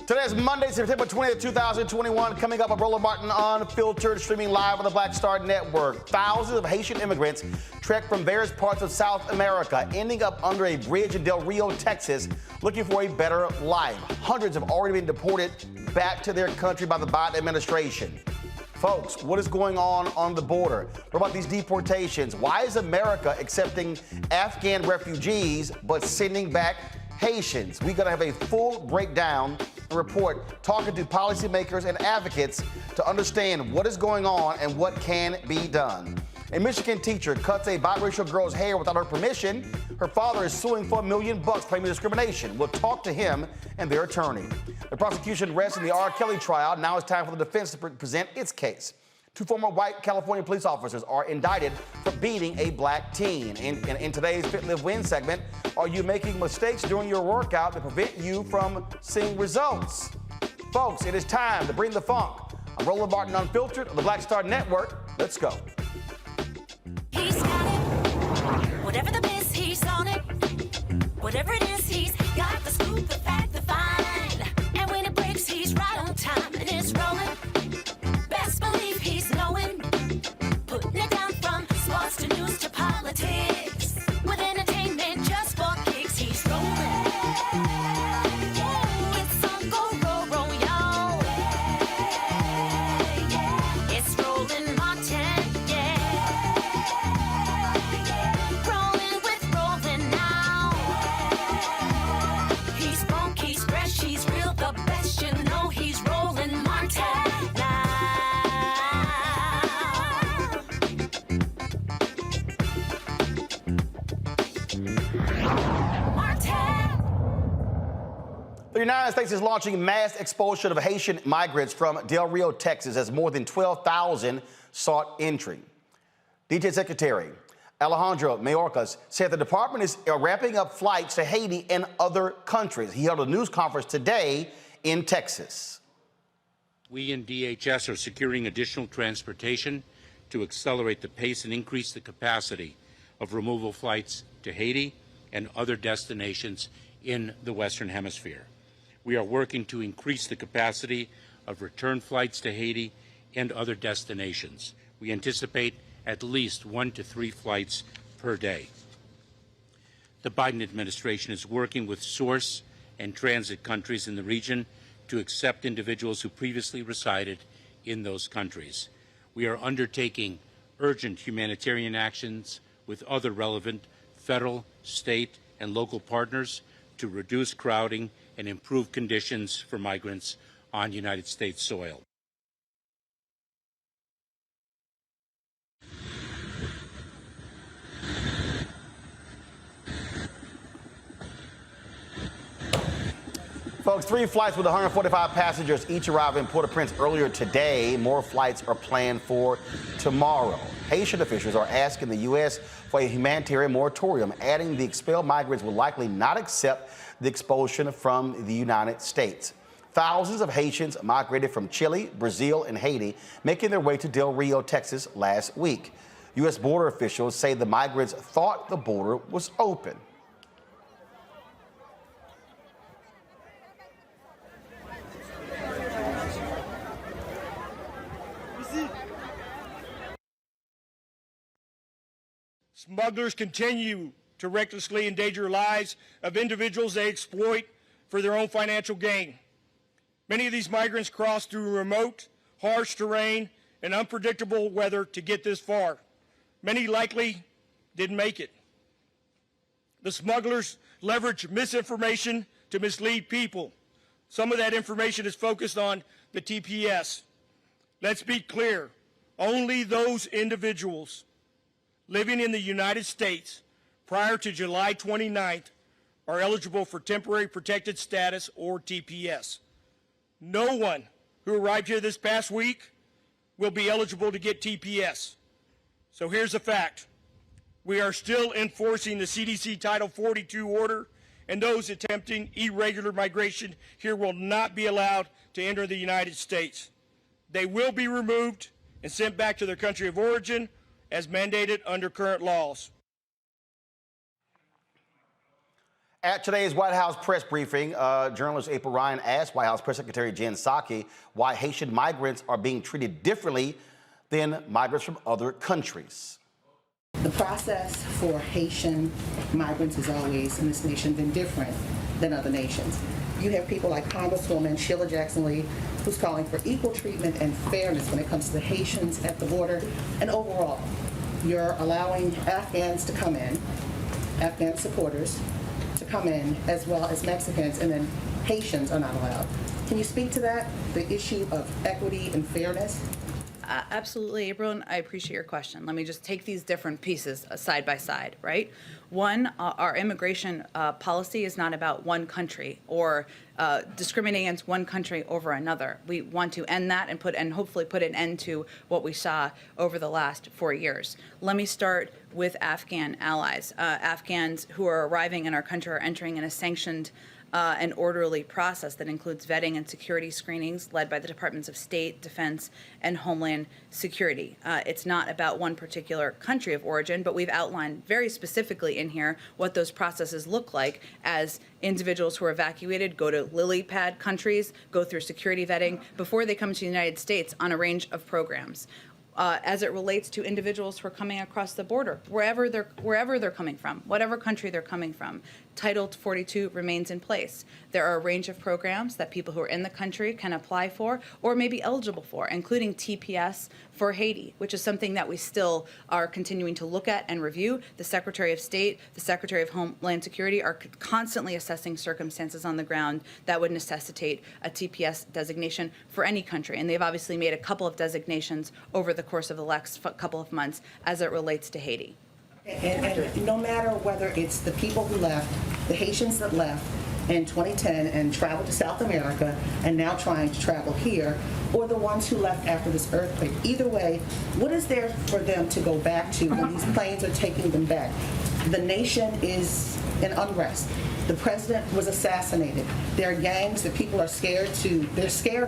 Today is Monday, September 20th, 2021. Coming up, Roland Martin Unfiltered, streaming live on the Black Star Network. Thousands of Haitian immigrants trekked from various parts of South America, ending up under a bridge in Del Rio, Texas, looking for a better life. Hundreds have already been deported back to their country by the Biden administration. Folks, what is going on the border? What about these deportations? Why is America accepting Afghan refugees but sending back Haitians? We're going to have a full breakdown and report, talking to policymakers and advocates to understand what is going on and what can be done. A Michigan teacher cuts a biracial girl's hair without her permission. Her father is suing for $1 million, claiming discrimination. We'll talk to him and their attorney. The prosecution rests in the R. Kelly trial. Now it's time for the defense to present its case. Two former white California police officers are indicted for beating a black teen. In today's Fit, Live, Win segment, are you making mistakes during your workout that prevent you from seeing results? Folks, it is time to bring the funk. I'm Roland Martin Unfiltered on the Black Star Network. Let's go. He's got it. Whatever the miss, he's on it. Whatever it is, he's got the scoop, the fact, the find. And when it breaks, he's right on time and it's rolling. Best believe he's knowing. Putting it down from sports to news to politics. With entertainment just for kicks, he's rolling. It's on go, roll, y'all. It's Roland Martin, rolling with Roland now. He's funk, he's fresh, he's real, the best, you know he's Roland Martin now. The United States is launching mass expulsion of Haitian migrants from Del Rio, Texas, as more than 12,000 sought entry. DJ Secretary Alejandro Mayorkas said the department is ramping up flights to Haiti and other countries. He held a news conference today in Texas. We in DHS are securing additional transportation to accelerate the pace and increase the capacity of removal flights to Haiti and other destinations in the Western Hemisphere. We are working to increase the capacity of return flights to Haiti and other destinations. We anticipate at least 1 to 3 flights per day. The Biden administration is working with source and transit countries in the region to accept individuals who previously resided in those countries. We are undertaking urgent humanitarian actions with other relevant federal, state, and local partners to reduce crowding and improve conditions for migrants on United States soil. Folks, 3 flights with 145 passengers each arrived in Port-au-Prince earlier today. More flights are planned for tomorrow. Haitian officials are asking the U.S. for a humanitarian moratorium, adding the expelled migrants will likely not accept the expulsion from the United States. Thousands of Haitians migrated from Chile, Brazil, and Haiti, making their way to Del Rio, Texas last week. U.S. border officials say the migrants thought the border was open. Smugglers continue to recklessly endanger lives of individuals they exploit for their own financial gain. Many of these migrants cross through remote, harsh terrain and unpredictable weather to get this far. Many likely didn't make it. The smugglers leverage misinformation to mislead people. Some of that information is focused on the TPS. Let's be clear, only those individuals living in the United States prior to July 29th are eligible for temporary protected status or TPS. No one who arrived here this past week will be eligible to get TPS. So here's the fact. We are still enforcing the CDC Title 42 order, and those attempting irregular migration here will not be allowed to enter the United States. They will be removed and sent back to their country of origin as mandated under current laws. At today's White House press briefing, journalist April Ryan asked White House Press Secretary Jen Psaki why Haitian migrants are being treated differently than migrants from other countries. The process for Haitian migrants has always in this nation been different than other nations. You have people like Congresswoman Sheila Jackson-Lee, who's calling for equal treatment and fairness when it comes to the Haitians at the border. And overall, you're allowing Afghans to come in, Afghan supporters to come in, as well as Mexicans, and then Haitians are not allowed. Can you speak to that, the issue of equity and fairness? Absolutely, April, and I appreciate your question. Let me just take these different pieces side by side, right? One, our immigration policy is not about one country or discriminating against one country over another. We want to end that and hopefully put an end to what we saw over the last 4 years. Let me start with Afghan allies. Afghans who are arriving in our country are entering in a sanctioned an orderly process that includes vetting and security screenings led by the Departments of State, Defense, and Homeland Security. It's not about one particular country of origin, but we've outlined very specifically in here what those processes look like as individuals who are evacuated go to lily pad countries, go through security vetting before they come to the United States on a range of programs. As it relates to individuals who are coming across the border, wherever they're coming from, whatever country they're coming from, Title 42 remains in place. There are a range of programs that people who are in the country can apply for or may be eligible for, including TPS for Haiti, which is something that we still are continuing to look at and review. The Secretary of State, the Secretary of Homeland Security are constantly assessing circumstances on the ground that would necessitate a TPS designation for any country. And they've obviously made a couple of designations over the course of the last couple of months as it relates to Haiti. And no matter whether it's the people who left, the Haitians that left in 2010 and traveled to South America and now trying to travel here, or the ones who left after this earthquake, either way, what is there for them to go back to when these planes are taking them back? The nation is in unrest. The president was assassinated. There are gangs that people are scared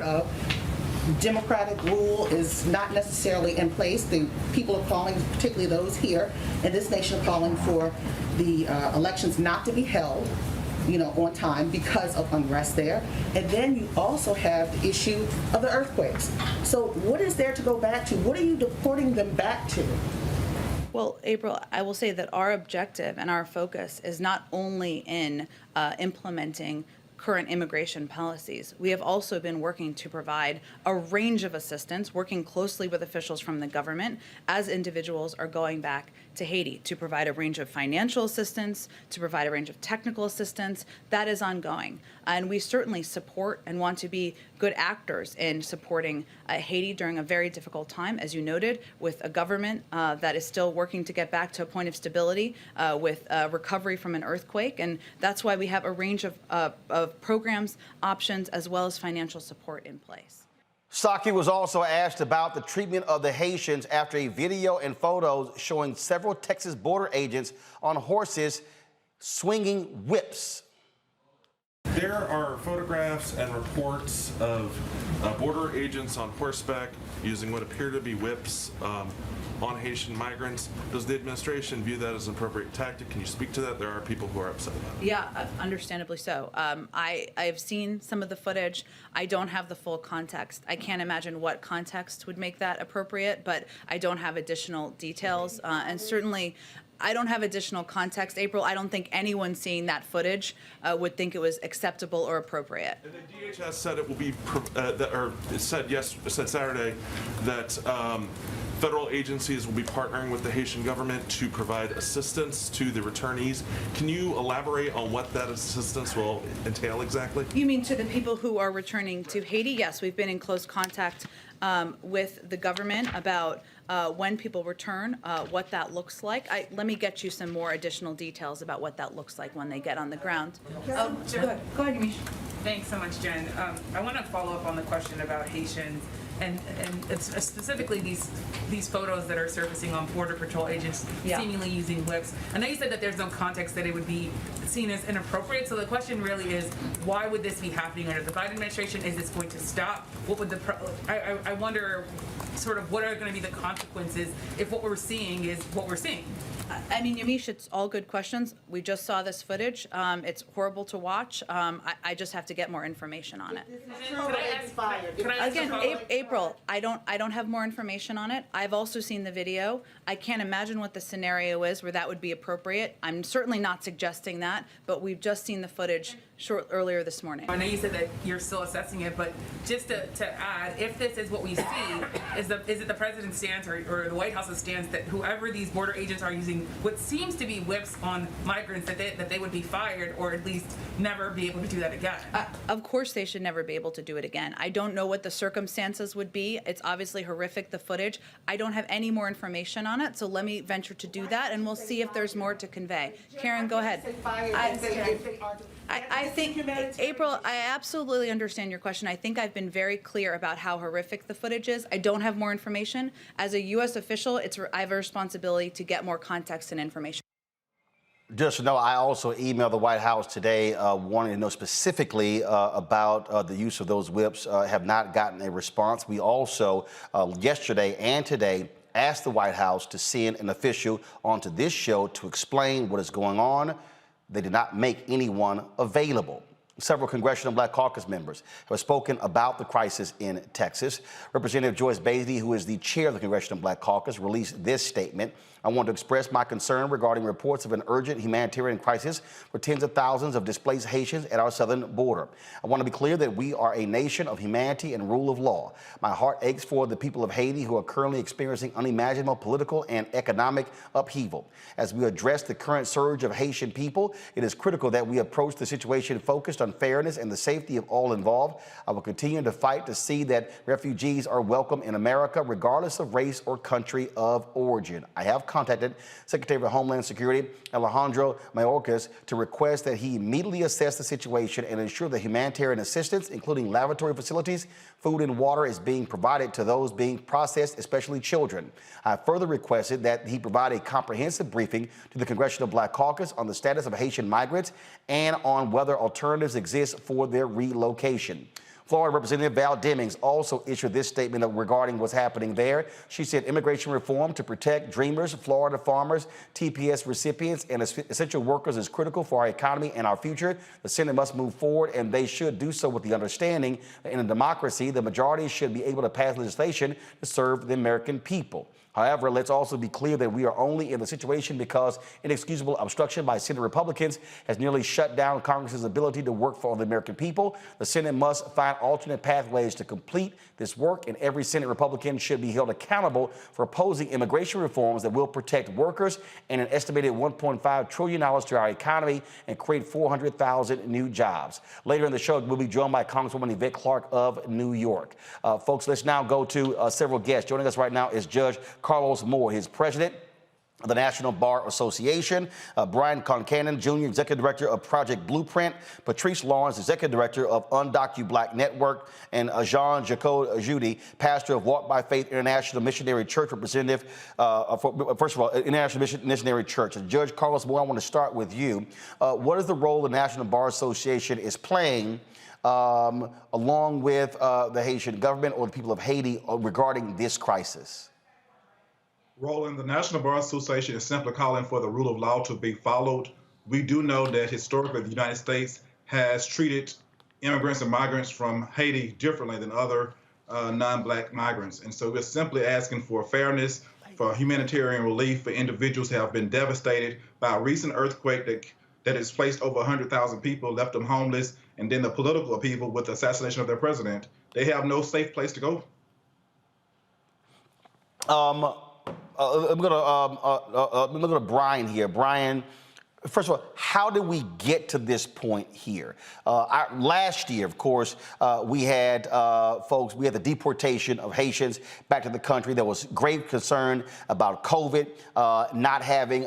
of. Democratic rule is not necessarily in place. The people are calling, particularly those here in this nation, are calling for the elections not to be held, on time because of unrest there. And then you also have the issue of the earthquakes. So what is there to go back to? What are you deporting them back to? Well, April, I will say that our objective and our focus is not only in implementing current immigration policies. We have also been working to provide a range of assistance, working closely with officials from the government as individuals are going back to Haiti, to provide a range of financial assistance, to provide a range of technical assistance. That is ongoing. And we certainly support and want to be good actors in supporting Haiti during a very difficult time, as you noted, with a government that is still working to get back to a point of stability with recovery from an earthquake. And that's why we have a range of programs, options, as well as financial support in place. Psaki was also asked about the treatment of the Haitians after a video and photos showing several Texas border agents on horses swinging whips. There are photographs and reports of border agents on horseback using what appear to be whips on Haitian migrants. Does the administration view that as an appropriate tactic? Can you speak to that? There are people who are upset about it. Yeah, understandably so. I've seen some of the footage. I don't have the full context. I can't imagine what context would make that appropriate, but I don't have additional details. And certainly, I don't have additional context. April, I don't think anyone seeing that footage would think it was acceptable or appropriate. And the DHS said it will be, it said Saturday that federal agencies will be partnering with the Haitian government to provide assistance to the returnees. Can you elaborate on what that assistance will entail exactly? You mean to the people who are returning to Haiti? Yes, we've been in close contact with the government about when people return, what that looks like. Let me get you some more additional details about what that looks like when they get on the ground. Go ahead, Yamiche. Thanks so much, Jen. I want to follow up on the question about Haitians and it's specifically these photos that are surfacing on Border Patrol agents seemingly using whips. I know you said that there's no context that it would be seen as inappropriate, so the question really is, why would this be happening under the Biden administration? Is this going to stop? What would I wonder sort of what are going to be the consequences if what we're seeing is what we're seeing? I mean, Yamiche, it's all good questions. We just saw this footage. It's horrible to watch. I just have to get more information on it. Again, April, I don't have more information on it. I've also seen the video. I can't imagine what the scenario is where that would be appropriate. I'm certainly not suggesting that, but we've just seen the footage earlier this morning. I know you said that you're still assessing it, but just to add, if this is what we see, is it the president's stance or the White House's stance that whoever these border agents are using what seems to be whips on migrants, that they would be fired or at least never be able to do that again? Of course they should never be able to do it again. I don't know what the circumstances would be. It's obviously horrific, the footage. I don't have any more information on it, so let me venture to do that, and we'll see if there's more to convey. Karen, go ahead. I think, April, I absolutely understand your question. I think I've been very clear about how horrific the footage is. I don't have more information. As a U.S. official, I have a responsibility to get more context and information. Just to know, I also emailed the White House today wanting to know specifically about the use of those whips. Have not gotten a response. We also, yesterday and today, asked the White House to send an official onto this show to explain what is going on. They did not make anyone available. Several Congressional Black Caucus members have spoken about the crisis in Texas. Representative Joyce Beatty, who is the chair of the Congressional Black Caucus, released this statement. I want to express my concern regarding reports of an urgent humanitarian crisis for tens of thousands of displaced Haitians at our southern border. I want to be clear that we are a nation of humanity and rule of law. My heart aches for the people of Haiti who are currently experiencing unimaginable political and economic upheaval. As we address the current surge of Haitian people, it is critical that we approach the situation focused on fairness and the safety of all involved. I will continue to fight to see that refugees are welcome in America, regardless of race or country of origin. I have contacted Secretary of Homeland Security Alejandro Mayorkas to request that he immediately assess the situation and ensure that humanitarian assistance, including lavatory facilities, food and water, is being provided to those being processed, especially children. I further requested that he provide a comprehensive briefing to the Congressional Black Caucus on the status of Haitian migrants and on whether alternatives exist for their relocation. Florida Representative Val Demings also issued this statement regarding what's happening there. She said immigration reform to protect dreamers, Florida farmers, TPS recipients, and essential workers is critical for our economy and our future. The Senate must move forward, and they should do so with the understanding that in a democracy, the majority should be able to pass legislation to serve the American people. However, let's also be clear that we are only in the situation because inexcusable obstruction by Senate Republicans has nearly shut down Congress's ability to work for the American people. The Senate must find alternate pathways to complete this work, and every Senate Republican should be held accountable for opposing immigration reforms that will protect workers and an estimated $1.5 trillion to our economy and create 400,000 new jobs. Later in the show, we'll be joined by Congresswoman Yvette Clarke of New York. Folks, let's now go to several guests. Joining us right now is Judge Carlos Moore, his president of the National Bar Association, Brian Concannon, Jr., Executive Director of Project Blueprint, Patrice Lawrence, Executive Director of UndocuBlack Network, and Jean-Jacques Judy, pastor of Walk by Faith International Missionary Church, representative, first of all, International Missionary Church. Judge Carlos Moore, I want to start with you. What is the role the National Bar Association is playing along with the Haitian government or the people of Haiti regarding this crisis? Roland, the National Bar Association is simply calling for the rule of law to be followed. We do know that historically the United States has treated immigrants and migrants from Haiti differently than other non-Black migrants. And so we're simply asking for fairness, for humanitarian relief for individuals who have been devastated by a recent earthquake that has placed over 100,000 people, left them homeless, and then the political upheaval with the assassination of their president. They have no safe place to go. I'm going to look at Brian here. Brian, first of all, how did we get to this point here? Last year, of course, we had we had the deportation of Haitians back to the country. There was grave concern about COVID, not having,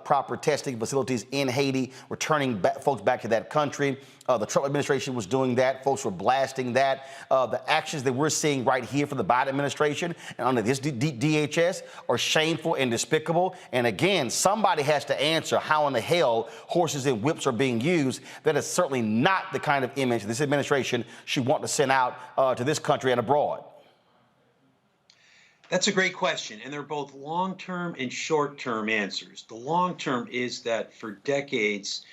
proper testing facilities in Haiti, returning folks back to that country. The Trump administration was doing that. Folks were blasting that. The actions that we're seeing right here from the Biden administration and under this DHS are shameful and despicable. And again, somebody has to answer how in the hell horses and whips are being used. That is certainly not the kind of image this administration should want to send out to this country and abroad. That's a great question, and they're both long-term and short-term answers. The long-term is that for decades,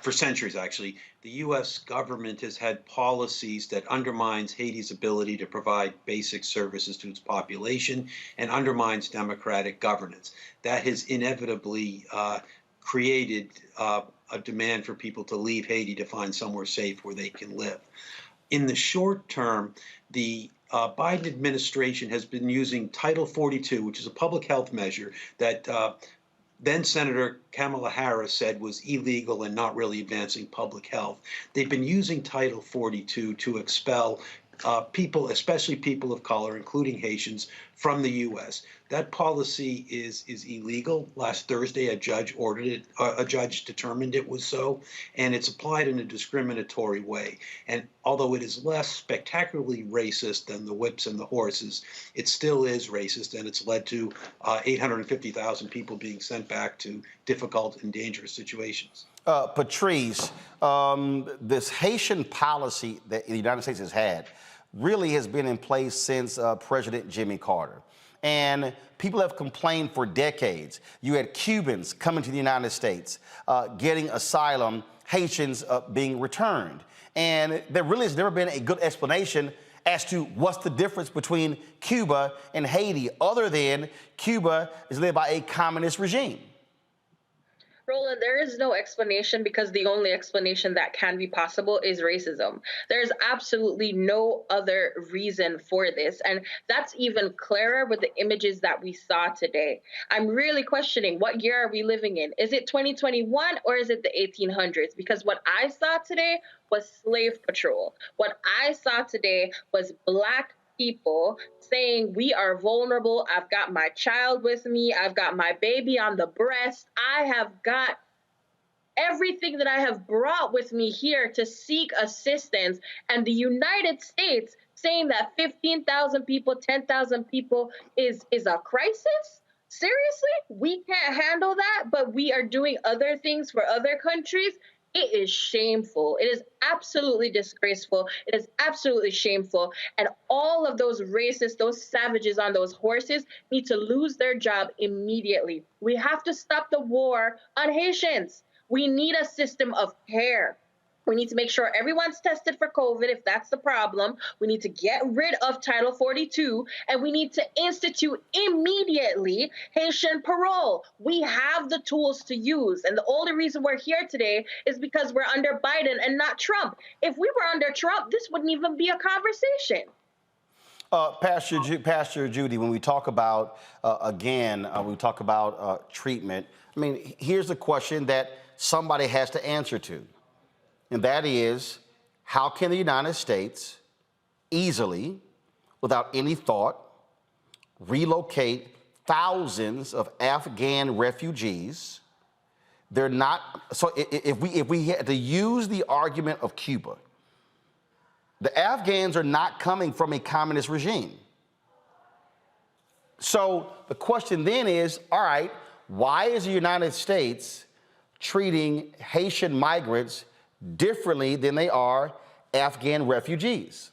for centuries actually, the U.S. government has had policies that undermines Haiti's ability to provide basic services to its population and undermines democratic governance. That has inevitably created a demand for people to leave Haiti to find somewhere safe where they can live. In the short term, the Biden administration has been using Title 42, which is a public health measure that then Senator Kamala Harris said was illegal and not really advancing public health. They've been using Title 42 to expel people, especially people of color, including Haitians, from the U.S. That policy is illegal. Last Thursday, a judge ordered it. A judge determined it was so, and it's applied in a discriminatory way. And although it is less spectacularly racist than the whips and the horses, it still is racist, and it's led to 850,000 people being sent back to difficult and dangerous situations. Patrice, this Haitian policy that the United States has had really has been in place since President Jimmy Carter. And people have complained for decades. You had Cubans coming to the United States, getting asylum, Haitians being returned. And there really has never been a good explanation as to what's the difference between Cuba and Haiti, other than Cuba is led by a communist regime. Roland, there is no explanation because the only explanation that can be possible is racism. There's absolutely no other reason for this. And that's even clearer with the images that we saw today. I'm really questioning, what year are we living in? Is it 2021 or is it the 1800s? Because what I saw today was slave patrol. What I saw today was Black people saying we are vulnerable. I've got my child with me. I've got my baby on the breast. I have got everything that I have brought with me here to seek assistance. And the United States saying that 15,000 people, 10,000 people is a crisis? Seriously? We can't handle that, but we are doing other things for other countries? It is shameful. It is absolutely disgraceful. It is absolutely shameful. And all of those racists, those savages on those horses need to lose their job immediately. We have to stop the war on Haitians. We need a system of care. We need to make sure everyone's tested for COVID if that's the problem. We need to get rid of Title 42, and we need to institute immediately Haitian parole. We have the tools to use, and the only reason we're here today is because we're under Biden and not Trump. If we were under Trump, this wouldn't even be a conversation. Pastor Judy, when we talk about, we talk about treatment, I mean, here's the question that somebody has to answer to. And that is, how can the United States easily, without any thought, relocate thousands of Afghan refugees? They're not, so if we had to use the argument of Cuba, the Afghans are not coming from a communist regime. So the question then is, all right, why is the United States treating Haitian migrants differently than they are Afghan refugees?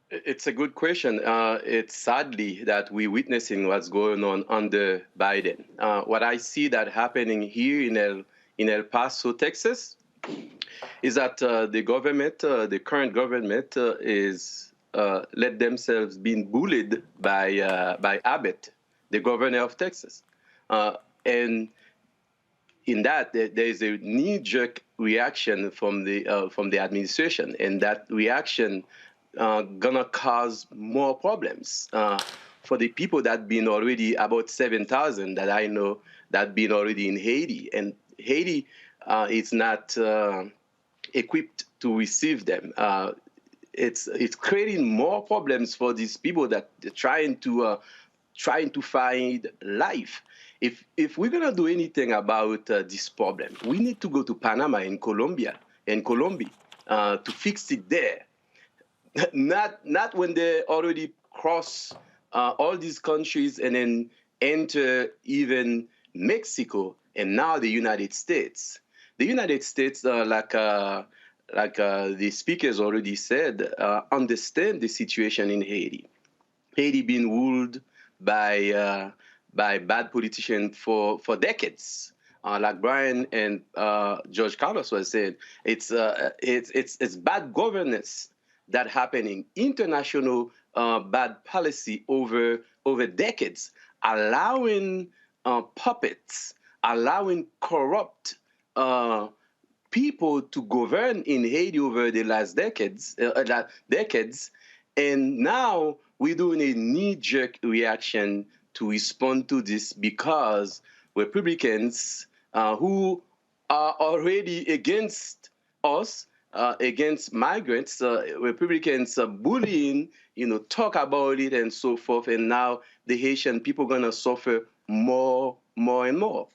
It's a good question. It's sadly that we're witnessing what's going on under Biden. What I see that happening here in El Paso, Texas, is that the government, the current government, is let themselves being bullied by Abbott, the governor of Texas, and in that there is a knee-jerk reaction from the administration, and that reaction gonna cause more problems for the people that been already about 7,000 that I know that been already in Haiti, and Haiti is not equipped to receive them. It's creating more problems for these people that are trying to find life. If we're gonna do anything about this problem, we need to go to Panama and Colombia and Colombia to fix it there. Not when they already cross all these countries and then enter even Mexico and now the United States. The United States, like the speakers already said, understand the situation in Haiti. Haiti being ruled by bad politicians for decades. Like Brian and George Carlos was saying, it's bad governance that happening, international bad policy over decades, allowing puppets, allowing corrupt people to govern in Haiti over the last decades, and now we're doing a knee-jerk reaction to respond to this because Republicans who are already against us, against migrants, Republicans bullying, talk about it and so forth, and now the Haitian people are gonna suffer more and more.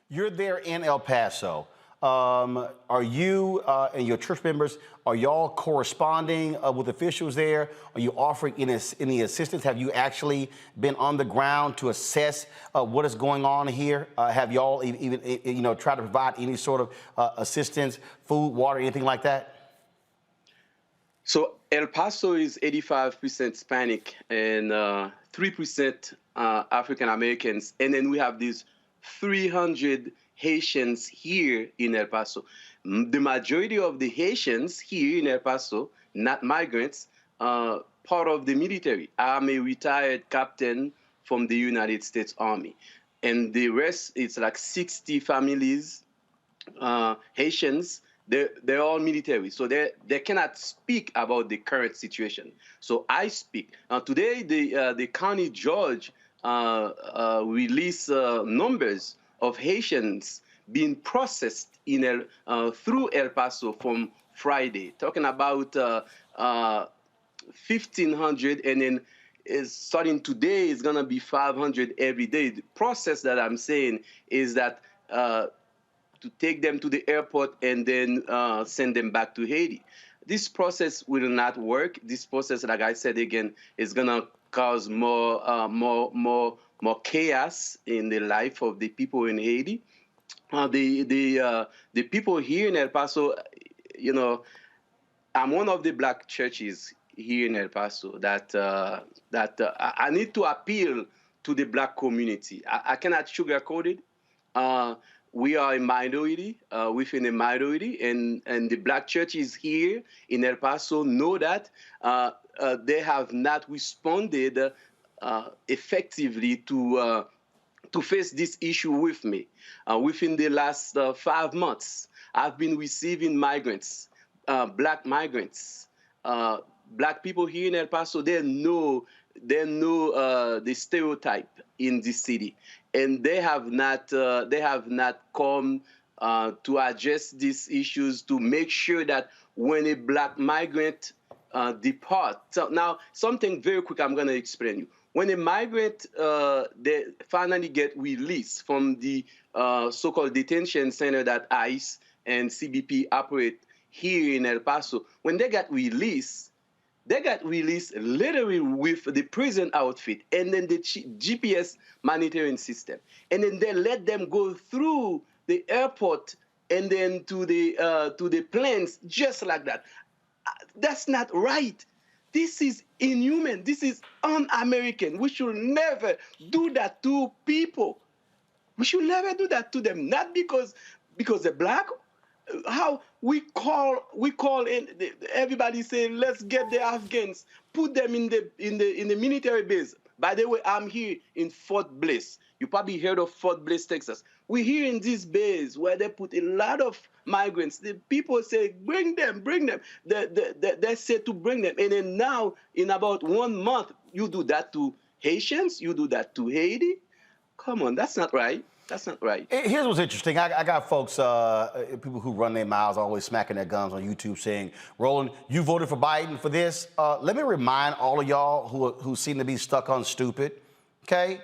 You're there in El Paso. Are you and your church members, are y'all corresponding with officials there? Are you offering any assistance? Have you actually been on the ground to assess what is going on here? Have y'all even tried to provide any sort of assistance, food, water, anything like that? So El Paso is 85% Hispanic and 3% African Americans, and then we have these 300 Haitians here in El Paso. The majority of the Haitians here in El Paso, not migrants, part of the military. I'm a retired captain from the United States Army. And the rest, it's like 60 families, Haitians, they're all military. So they cannot speak about the current situation. So I speak. Today, the county judge released numbers of Haitians being processed through El Paso from Friday, talking about 1,500, and then starting today is gonna be 500 every day. The process that I'm saying is that to take them to the airport and then send them back to Haiti. This process will not work. This process, like I said again, is gonna cause more chaos in the life of the people in Haiti. The people here in El Paso, I'm one of the black churches here in El Paso that I need to appeal to the black community. I cannot sugarcoat it. We are a minority within a minority, and the black churches here in El Paso know that they have not responded effectively to face this issue with me. Within the last 5 months, I've been receiving migrants, black migrants, black people here in El Paso. They know the stereotype in this city, and they have not come to address these issues to make sure that when a black migrant depart. So now, something very quick I'm going to explain you. When a migrant they finally get released from the so-called detention center that ICE and CBP operate here in El Paso, when they got released literally with the prison outfit and then the GPS monitoring system. And then they let them go through the airport and then to the planes just like that. That's not right. This is inhuman. This is un-American. We should never do that to people. We should never do that to them. Not because they're black. How we call in everybody saying, let's get the Afghans, put them in the military base. By the way, I'm here in Fort Bliss. You probably heard of Fort Bliss, Texas. We're here in this base where they put a lot of migrants. The people say, bring them. They say to bring them. And then now, in about 1 month, you do that to Haitians, you do that to Haiti. Come on, that's not right. That's not right. Here's what's interesting. I got folks, people who run their mouths, always smacking their gums on YouTube saying, Roland, you voted for Biden for this. Let me remind all of y'all who seem to be stuck on stupid, okay?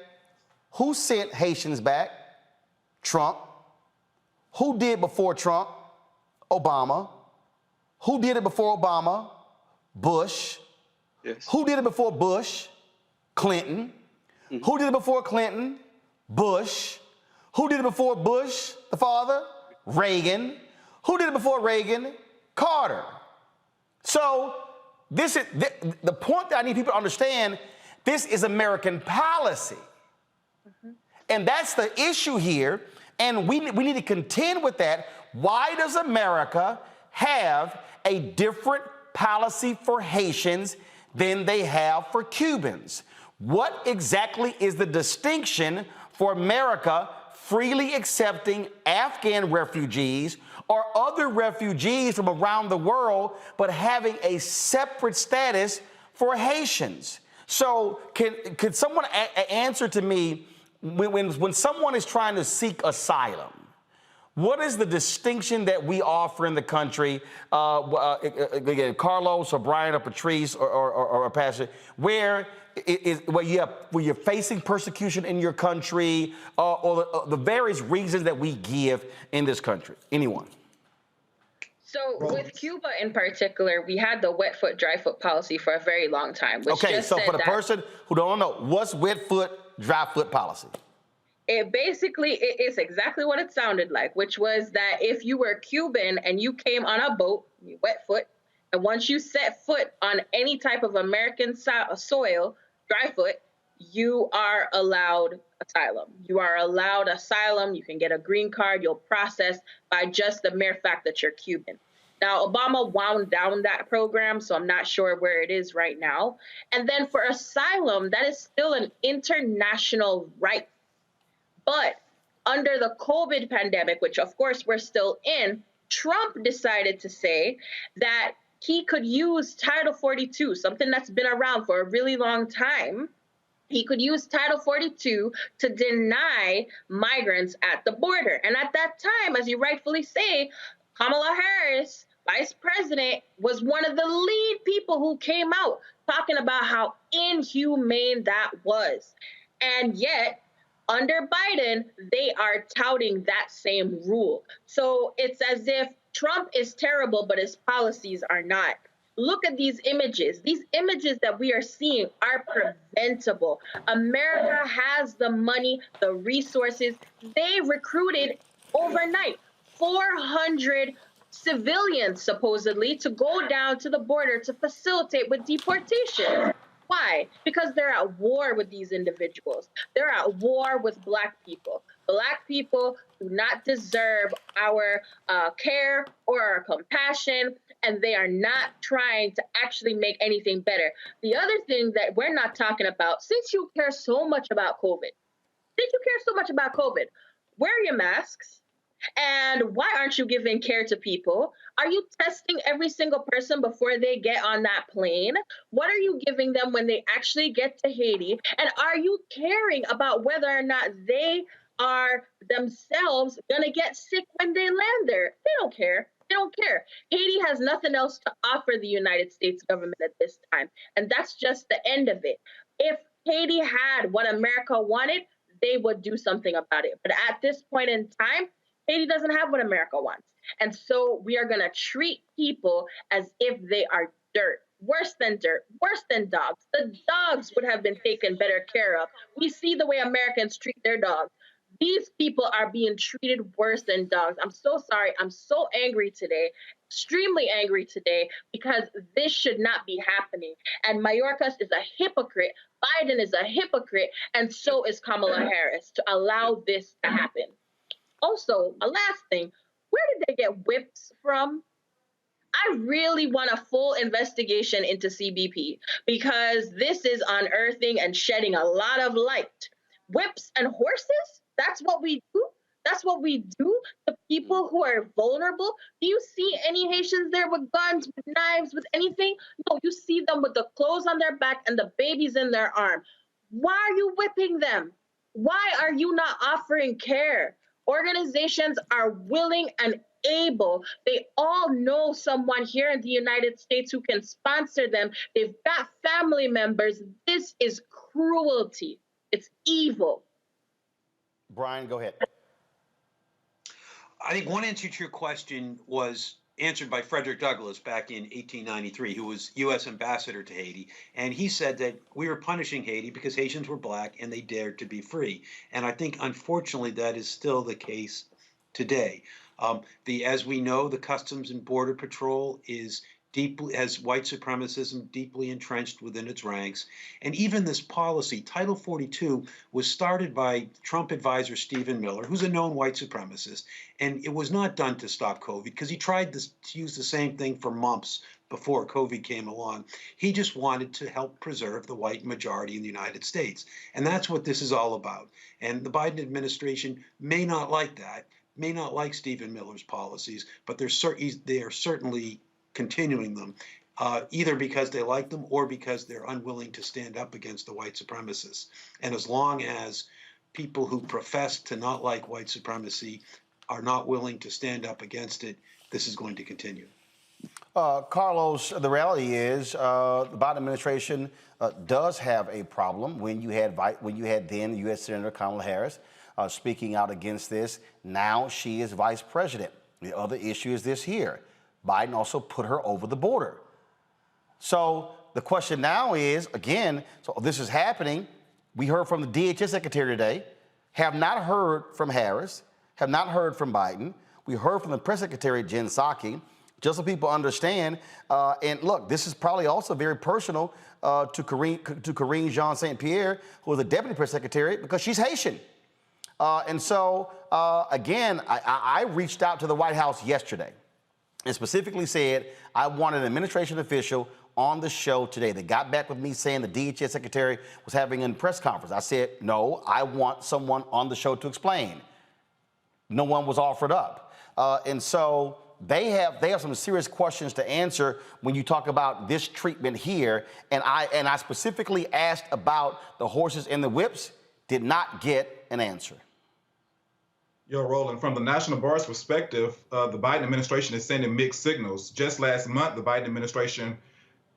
Who sent Haitians back? Trump. Who did before Trump? Obama. Who did it before Obama? Bush. Yes. Who did it before Bush? Clinton. Who did it before Clinton? Bush. Who did it before Bush, the father? Reagan. Who did it before Reagan? Carter. So this is the point that I need people to understand. This is American policy. And that's the issue here. And we need to contend with that. Why does America have a different policy for Haitians than they have for Cubans? What exactly is the distinction for America freely accepting Afghan refugees or other refugees from around the world, but having a separate status for Haitians? So could someone answer to me, when someone is trying to seek asylum, what is the distinction that we offer in the country? Again, Carlos or Brian or Patrice or Pastor, where you're facing persecution in your country, or the various reasons that we give in this country? Anyone? So with Cuba in particular, we had the wet foot, dry foot policy for a very long time. Which Okay, just so said for the that person who don't know, what's wet foot, dry foot policy? it is exactly what it sounded like, which was that if you were Cuban and you came on a boat, you wet foot, and once you set foot on any type of American soil, dry foot, you are allowed asylum. You are allowed asylum. You can get a green card. You'll process by just the mere fact that you're Cuban. Now, Obama wound down that program, so I'm not sure where it is right now. And then for asylum, that is still an international right. But under the COVID pandemic, which of course we're still in, Trump decided to say that he could use Title 42, something that's been around for a really long time. He could use Title 42 to deny migrants at the border. And at that time, as you rightfully say, Kamala Harris, Vice President, was one of the lead people who came out talking about how inhumane that was. And yet, under Biden, they are touting that same rule. So it's as if Trump is terrible, but his policies are not. Look at these images. These images that we are seeing are preventable. America has the money, the resources. They recruited overnight 400 civilians, supposedly, to go down to the border to facilitate with deportation. Why? Because they're at war with these individuals. They're at war with Black people. Black people do not deserve our care or our compassion, and they are not trying to actually make anything better. The other thing that we're not talking about, since you care so much about COVID, wear your masks. And why aren't you giving care to people? Are you testing every single person before they get on that plane? What are you giving them when they actually get to Haiti? And are you caring about whether or not they are themselves going to get sick when they land there? They don't care. They don't care. Haiti has nothing else to offer the United States government at this time. And that's just the end of it. If Haiti had what America wanted, they would do something about it. But at this point in time, Haiti doesn't have what America wants. And so we are going to treat people as if they are dirt. Worse than dirt, worse than dogs. The dogs would have been taken better care of. We see the way Americans treat their dogs. These people are being treated worse than dogs. I'm so sorry. I'm so angry today, extremely angry today, because this should not be happening. And Mayorkas is a hypocrite. Biden is a hypocrite. And so is Kamala Harris to allow this to happen. Also, a last thing, where did they get whips from? I really want a full investigation into CBP, because this is unearthing and shedding a lot of light. Whips and horses? That's what we do? That's what we do to people who are vulnerable? Do you see any Haitians there with guns, with knives, with anything? No, you see them with the clothes on their back and the babies in their arm. Why are you whipping them? Why are you not offering care? Organizations are willing and able. They all know someone here in the United States who can sponsor them. They've got family members. This is cruelty. It's evil. Brian, go ahead. I think one answer to your question was answered by Frederick Douglass back in 1893, who was U.S. ambassador to Haiti. And he said that we were punishing Haiti because Haitians were black and they dared to be free. And I think, unfortunately, that is still the case today. As we know, the Customs and Border Patrol has white supremacism deeply entrenched within its ranks. And even this policy, Title 42, was started by Trump advisor Stephen Miller, who's a known white supremacist. And it was not done to stop COVID because he tried to use the same thing for mumps before COVID came along. He just wanted to help preserve the white majority in the United States. And that's what this is all about. And the Biden administration may not like that, may not like Stephen Miller's policies, but they are certainly continuing them, either because they like them or because they're unwilling to stand up against the white supremacists. And as long as people who profess to not like white supremacy are not willing to stand up against it, this is going to continue. Carlos, the reality is the Biden administration does have a problem. When you had then U.S. Senator Kamala Harris speaking out against this, now she is vice president. The other issue is this here. Biden also put her over the border. So the question now is, again, so this is happening. We heard from the DHS secretary today, have not heard from Harris, have not heard from Biden. We heard from the press secretary, Jen Psaki, just so people understand. And look, this is probably also very personal to Karine Jean St. Pierre, who was the deputy press secretary, because she's Haitian. And so, again, I reached out to the White House yesterday and specifically said I wanted an administration official on the show today. They got back with me saying the DHS secretary was having a press conference. I said, no, I want someone on the show to explain. No one was offered up. And so they have some serious questions to answer when you talk about this treatment here. And I specifically asked about the horses and the whips, did not get an answer. Roland, from the National Bar's perspective, the Biden administration is sending mixed signals. Just last month, the Biden administration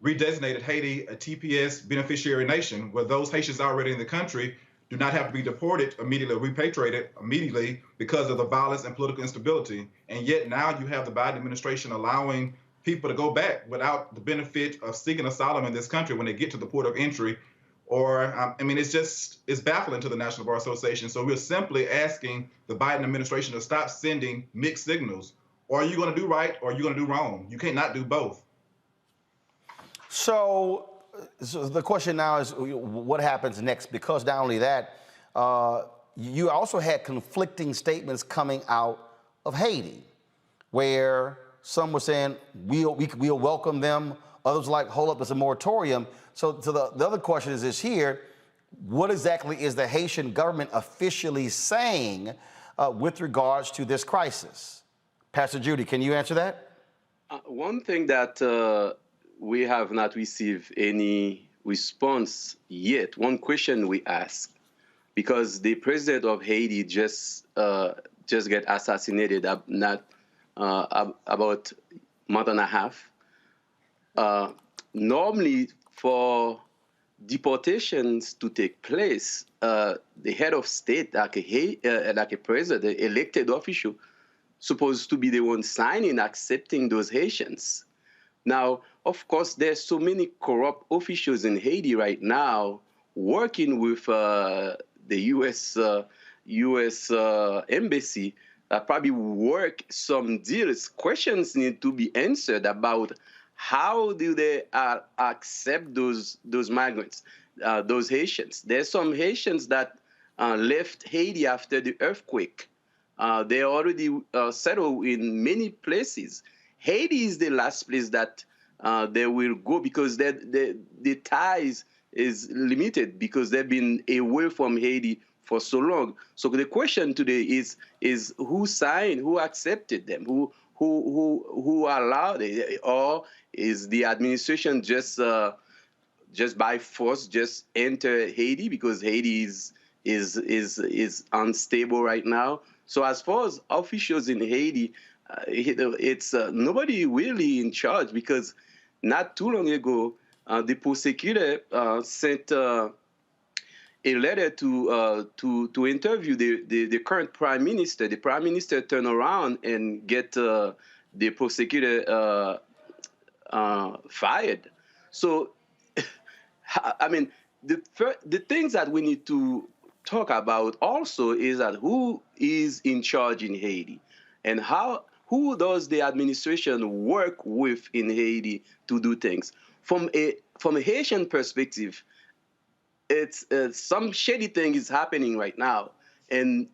redesignated Haiti a TPS beneficiary nation, where those Haitians already in the country do not have to be deported immediately, repatriated immediately because of the violence and political instability. And yet now you have the Biden administration allowing people to go back without the benefit of seeking asylum in this country when they get to the port of entry. Or, it's baffling to the National Bar Association. So we're simply asking the Biden administration to stop sending mixed signals. Or are you going to do right or are you going to do wrong? You can't not do both. So the question now is what happens next? Because not only that, you also had conflicting statements coming out of Haiti, where some were saying we'll welcome them. Others like, hold up, it's a moratorium. So the other question is this here, what exactly is the Haitian government officially saying with regards to this crisis? Pastor Judy, can you answer that? One thing that we have not received any response yet, one question we ask, because the president of Haiti just got assassinated about a month and a half. Normally, for deportations to take place, the head of state, like a president, elected official, supposed to be the one signing, accepting those Haitians. Now, of course, there's so many corrupt officials in Haiti right now working with the U.S. embassy that probably work some deals. Questions need to be answered about how do they accept those migrants, those Haitians. There's some Haitians that left Haiti after the earthquake. They already settled in many places. Haiti is the last place that they will go because the ties is limited because they've been away from Haiti for so long. So the question today is who signed, who accepted them, who allowed it, or is the administration just by force just enter Haiti because Haiti is unstable right now? So as far as officials in Haiti, it's nobody really in charge because not too long ago, the prosecutor sent a letter to interview the current prime minister. The prime minister turned around and get the prosecutor fired. So, I mean, the things that we need to talk about also is that who is in charge in Haiti, and who does the administration work with in Haiti to do things. From a Haitian perspective, it's some shady thing is happening right now, and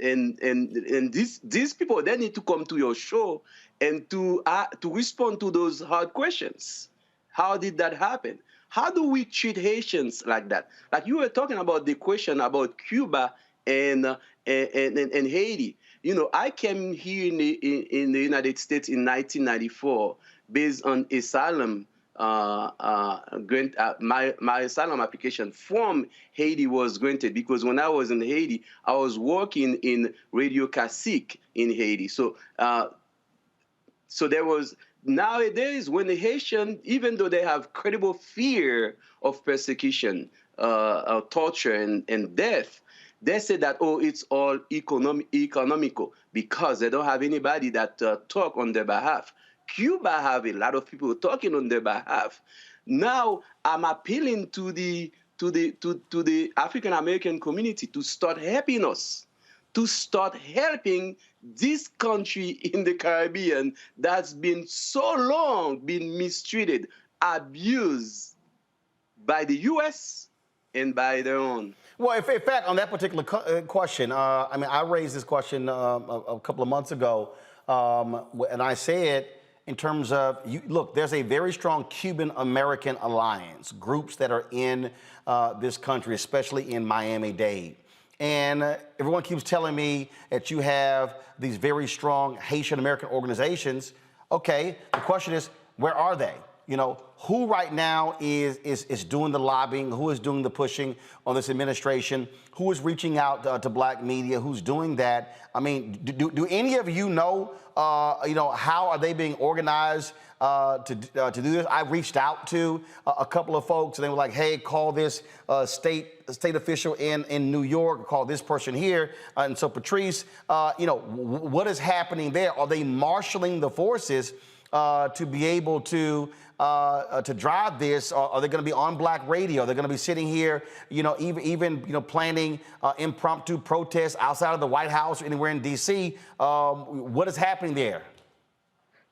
these people, they need to come to your show and to respond to those hard questions. How did that happen? How do we treat Haitians like that? Like you were talking about the question about Cuba and Haiti. You know, I came here in the United States in 1994 based on asylum. My asylum application from Haiti was granted because when I was in Haiti, I was working in Radio Classique in Haiti. So there was, nowadays, when the Haitian, even though they have credible fear of persecution, torture, and death, they say that, oh, it's all economical because they don't have anybody that talk on their behalf. Cuba have a lot of people talking on their behalf. Now I'm appealing to the African American community to start helping us, to start helping this country in the Caribbean that's been so long been mistreated, abused by the U.S. and by their own. Well, in fact, on that particular question, I mean, I raised this question a couple of months ago, and I said, in terms of, look, there's a very strong Cuban-American alliance, groups that are in this country, especially in Miami-Dade. And everyone keeps telling me that you have these very strong Haitian-American organizations. Okay, the question is, where are they? You know, who right now is doing the lobbying? Who is doing the pushing on this administration? Who is reaching out to black media? Who's doing that? I mean, do any of you know, how are they being organized to do this? I reached out to a couple of folks, and they were like, hey, call this state official in New York, call this person here. And so, Patrice, what is happening there? Are they marshaling the forces to be able to drive this? Or are they going to be on black radio? They're going to be sitting here, even planning impromptu protests outside of the White House or anywhere in D.C. What is happening there?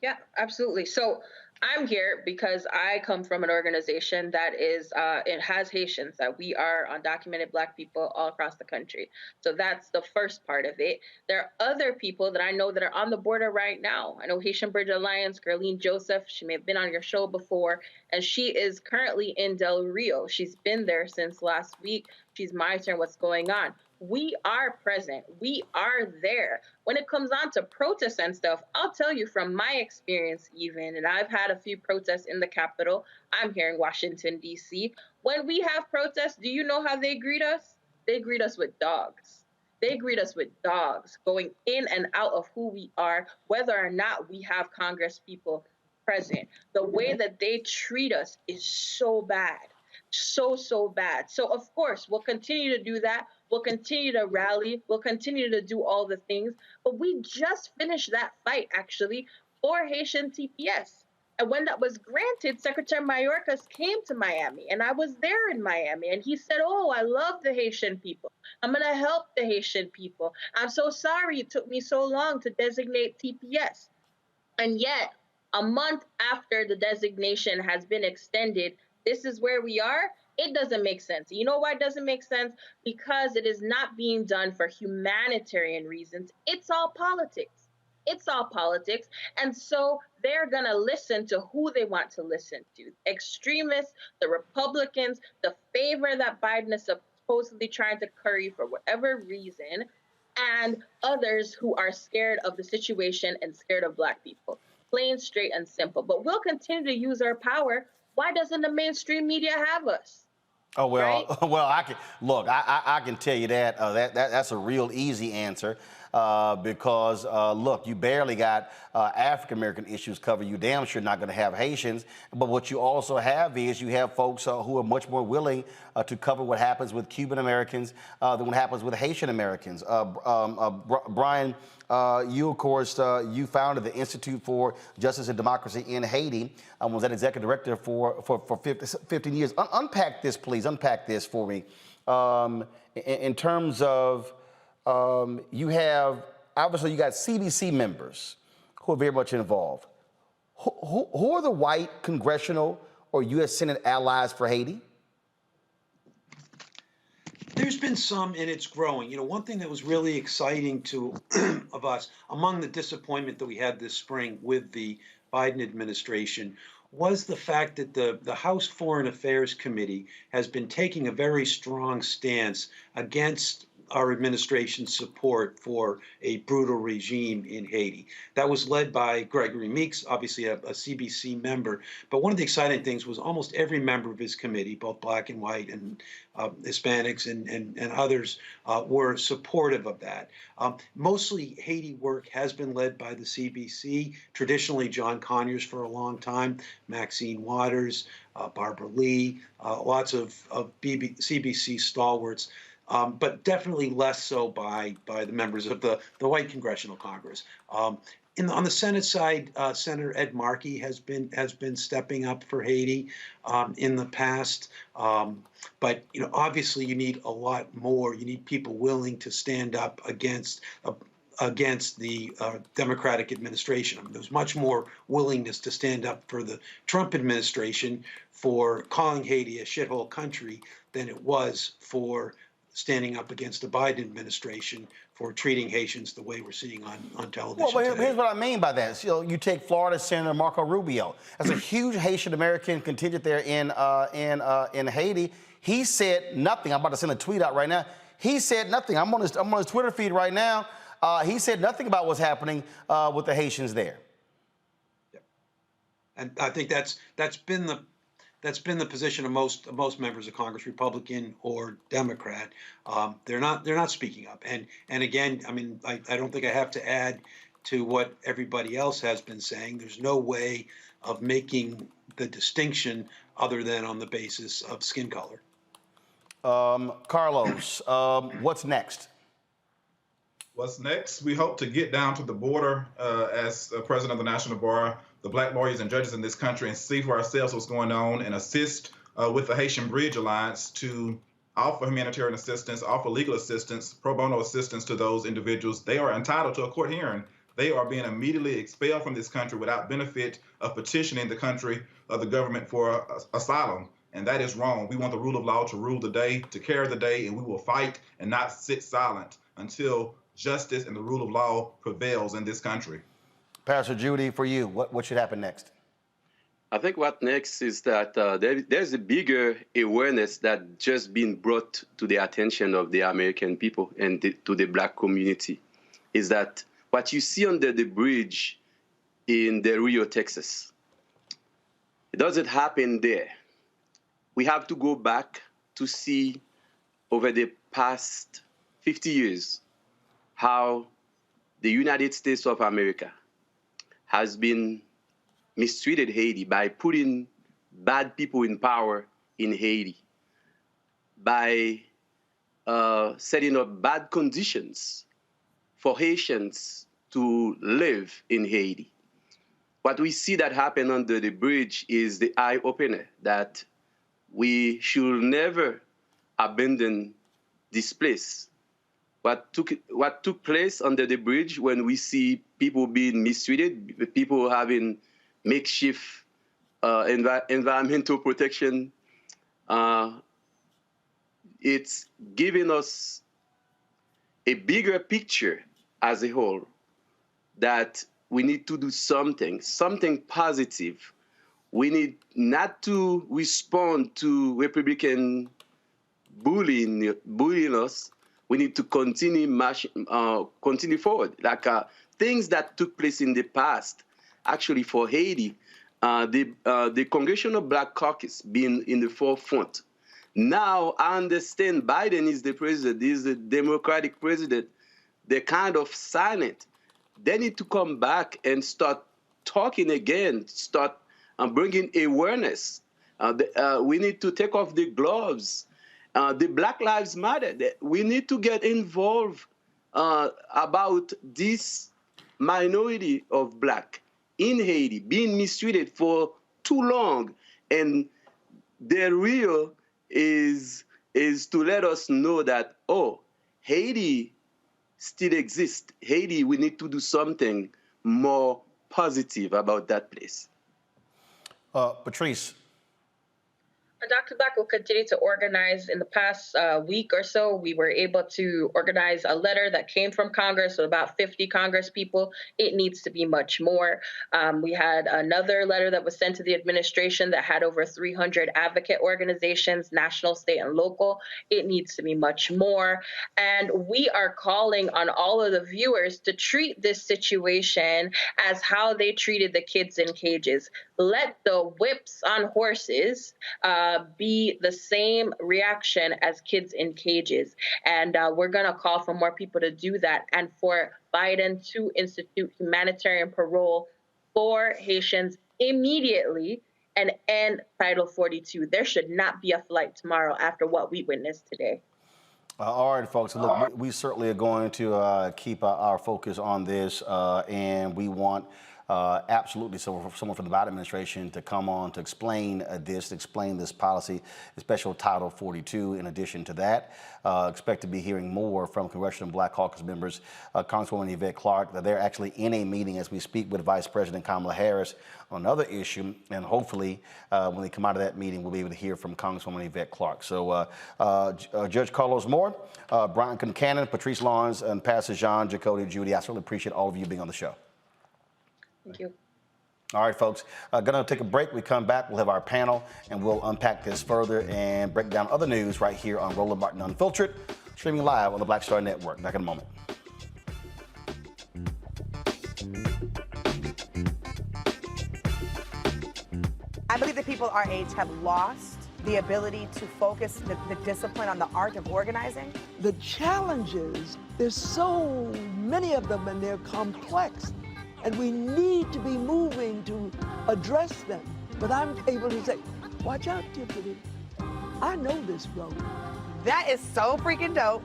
Yeah, absolutely. So I'm here because I come from an organization that it has Haitians, that we are undocumented black people all across the country. So that's the first part of it. There are other people that I know that are on the border right now. I know Haitian Bridge Alliance, Gerline Joseph, she may have been on your show before, and she is currently in Del Rio. She's been there since last week. She's monitoring what's going on. We are present. We are there. When it comes on to protests and stuff, I'll tell you from my experience even, and I've had a few protests in the Capitol. I'm here in Washington, D.C. When we have protests, do you know how they greet us? They greet us with dogs. They greet us with dogs going in and out of who we are, whether or not we have Congress people present. The way that they treat us is so bad. So bad. So, of course, we'll continue to do that. We'll continue to rally. We'll continue to do all the things. But we just finished that fight, actually, for Haitian TPS. And when that was granted, Secretary Mayorkas came to Miami, and I was there in Miami, and he said, oh, I love the Haitian people. I'm going to help the Haitian people. I'm so sorry it took me so long to designate TPS. And yet, a month after the designation has been extended, this is where we are. It doesn't make sense. You know why it doesn't make sense? Because it is not being done for humanitarian reasons. It's all politics. It's all politics. And so they're going to listen to who they want to listen to. Extremists, the Republicans, the favor that Biden is supposedly trying to curry for whatever reason, and others who are scared of the situation and scared of black people. Plain, straight, and simple. But we'll continue to use our power. Why doesn't the mainstream media have us? Oh, well, right? well, I can tell you that that's a real easy answer. because, look, you barely got African-American issues covered. You damn sure not going to have Haitians. But what you also have is you have folks who are much more willing to cover what happens with Cuban Americans than what happens with Haitian Americans. Brian, you, of course, you founded the Institute for Justice and Democracy in Haiti, was that executive director for 15 years. Unpack this, please. Unpack this for me. In terms of, you have, obviously, you got CBC members who are very much involved. Who are the white congressional or U.S. Senate allies for Haiti? There's been some, and it's growing. One thing that was really exciting to of us, among the disappointment that we had this spring with the Biden administration, was the fact that the House Foreign Affairs Committee has been taking a very strong stance against our administration's support for a brutal regime in Haiti. That was led by Gregory Meeks, obviously a CBC member. But one of the exciting things was almost every member of his committee, both black and white and Hispanics and others, were supportive of that. Mostly Haiti work has been led by the CBC, traditionally John Conyers for a long time, Maxine Waters, Barbara Lee, lots of CBC stalwarts. But definitely less so by the members of the white Congressional Congress. On the Senate side, Senator Ed Markey has been stepping up for Haiti in the past. But obviously, you need a lot more. You need people willing to stand up against the Democratic administration. I mean, there's much more willingness to stand up for the Trump administration for calling Haiti a shithole country than it was for standing up against the Biden administration for treating Haitians the way we're seeing on television. Well, today. here's what I mean by that. You take Florida Senator Marco Rubio. That's a huge Haitian American contingent there in Haiti. He said nothing. I'm about to send a tweet out right now. He said nothing. I'm on his Twitter feed right now. He said nothing about what's happening with the Haitians there. Yeah. And I think that's been the position of most members of Congress, Republican or Democrat. They're not speaking up. And again, I mean, I don't think I have to add to what everybody else has been saying. There's no way of making the distinction other than on the basis of skin color. Carlos, what's next? What's next? We hope to get down to the border as president of the National Bar, the black lawyers and judges in this country, and see for ourselves what's going on and assist with the Haitian Bridge Alliance to offer humanitarian assistance, offer legal assistance, pro bono assistance to those individuals. They are entitled to a court hearing. They are being immediately expelled from this country without benefit of petitioning the country of the government for asylum. And that is wrong. We want the rule of law to rule the day, to carry the day, and we will fight and not sit silent until justice and the rule of law prevails in this country. Pastor Judy, for you, what should happen next? I think what next is that there's a bigger awareness that just been brought to the attention of the American people and to the black community, is that what you see under the bridge in Del Rio, Texas, it doesn't happen there. We have to go back to see over the past 50 years how the United States of America has been mistreated Haiti by putting bad people in power in Haiti, by setting up bad conditions for Haitians to live in Haiti. What we see that happen under the bridge is the eye-opener that we should never abandon this place. What took place under the bridge when we see people being mistreated, people having makeshift environmental protection, it's giving us a bigger picture as a whole that we need to do something positive. We need not to respond to Republican bullying us. We need to continue forward. Like things that took place in the past, actually for Haiti, the Congressional Black Caucus being in the forefront. Now I understand Biden is the president, is the Democratic president, they're kind of silent. They need to come back and start talking again, start bringing awareness. We need to take off the gloves. The Black Lives Matter. We need to get involved about this minority of Black in Haiti being mistreated for too long. And the real is to let us know that, oh, Haiti still exists. Haiti, we need to do something more positive about that place. Patrice. And Dr. Black will continue to organize. In the past week or so, we were able to organize a letter that came from Congress with about 50 Congress people. It needs to be much more. We had another letter that was sent to the administration that had over 300 advocate organizations, national, state, and local. It needs to be much more. And we are calling on all of the viewers to treat this situation as how they treated the kids in cages. Let the whips on horses be the same reaction as kids in cages. And we're going to call for more people to do that and for Biden to institute humanitarian parole for Haitians immediately and end Title 42. There should not be a flight tomorrow after what we witnessed today. All right, folks. Look, we certainly are going to keep our focus on this, and we want absolutely someone from the Biden administration to come on to explain this policy, especially Title 42. In addition to that, expect to be hearing more from Congressional Black Caucus members, Congresswoman Yvette Clarke. They're actually in a meeting as we speak with Vice President Kamala Harris on another issue, and hopefully when they come out of that meeting, we'll be able to hear from Congresswoman Yvette Clarke. So Judge Carlos Moore, Brian Concannon, Patrice Lawrence, and Pastor Jean, Jacoby, Judy, I certainly appreciate all of you being on the show. Thank you. All right, folks, gonna take a break. We come back, we'll have our panel, and we'll unpack this further and break down other news right here on Roland Martin Unfiltered, streaming live on the Black Star Network. Back in a moment. I believe that people our age have lost the ability to focus the discipline on the art of organizing. The challenges, there's so many of them and they're complex. And we need to be moving to address them. But I'm able to say, watch out, Tiffany. I know this road. That is so freaking dope.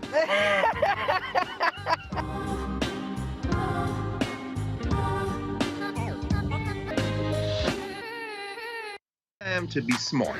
Time to be smart.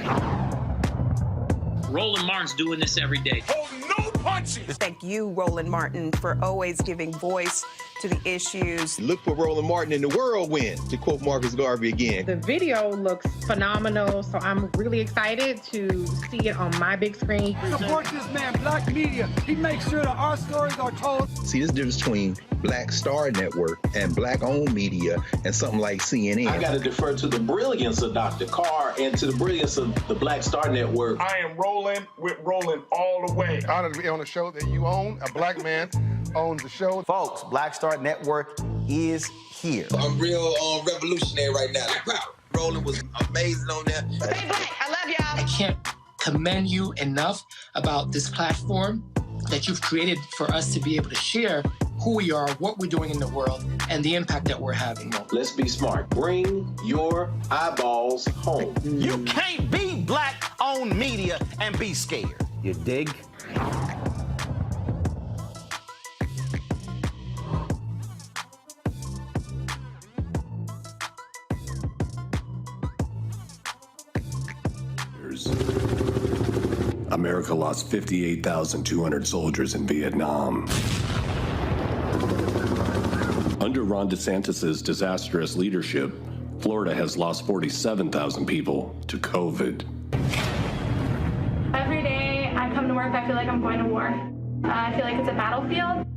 Roland Martin's doing this every day. Oh, no punches! Thank you, Roland Martin, for always giving voice to the issues. Look for Roland Martin in the whirlwind, to quote Marcus Garvey again. The video looks phenomenal, so I'm really excited to see it on my big screen. Support this man, Black Media. He makes sure that our stories are told. See, there's a difference between Black Star Network and Black-owned media and something like CNN. I got to defer to the brilliance of Dr. Carr and to the brilliance of the Black Star Network. I am rolling with Roland all the way. Honored to be on a show that you own. A Black man owns the show. Folks, Black Star Network is here. I'm real revolutionary right now. Roland was amazing on there. Stay black. I love y'all. I can't commend you enough about this platform that you've created for us to be able to share who we are, what we're doing in the world, and the impact that we're having. Let's be smart. Bring your eyeballs home. You can't be Black-owned media and be scared. You dig? America lost 58,200 soldiers in Vietnam. Under Ron DeSantis' disastrous leadership, Florida has lost 47,000 people to COVID. Every day I come to work, I feel like I'm going to war. I feel like it's a battlefield.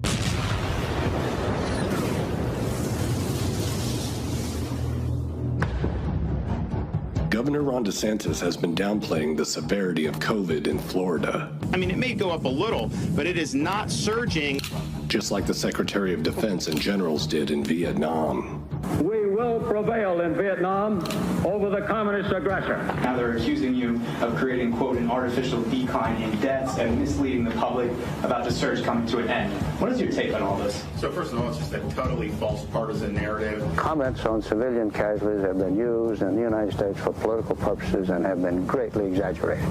Governor Ron DeSantis has been downplaying the severity of COVID in Florida. I mean, it may go up a little, but it is not surging. Just like the Secretary of Defense and generals did in Vietnam. We will prevail in Vietnam over the communist aggressor. Now they're accusing you of creating, quote, an artificial decline in deaths and misleading the public about the surge coming to an end. What is your take on all this? So first of all, it's just a totally false partisan narrative. Comments on civilian casualties have been used in the United States for political purposes and have been greatly exaggerated.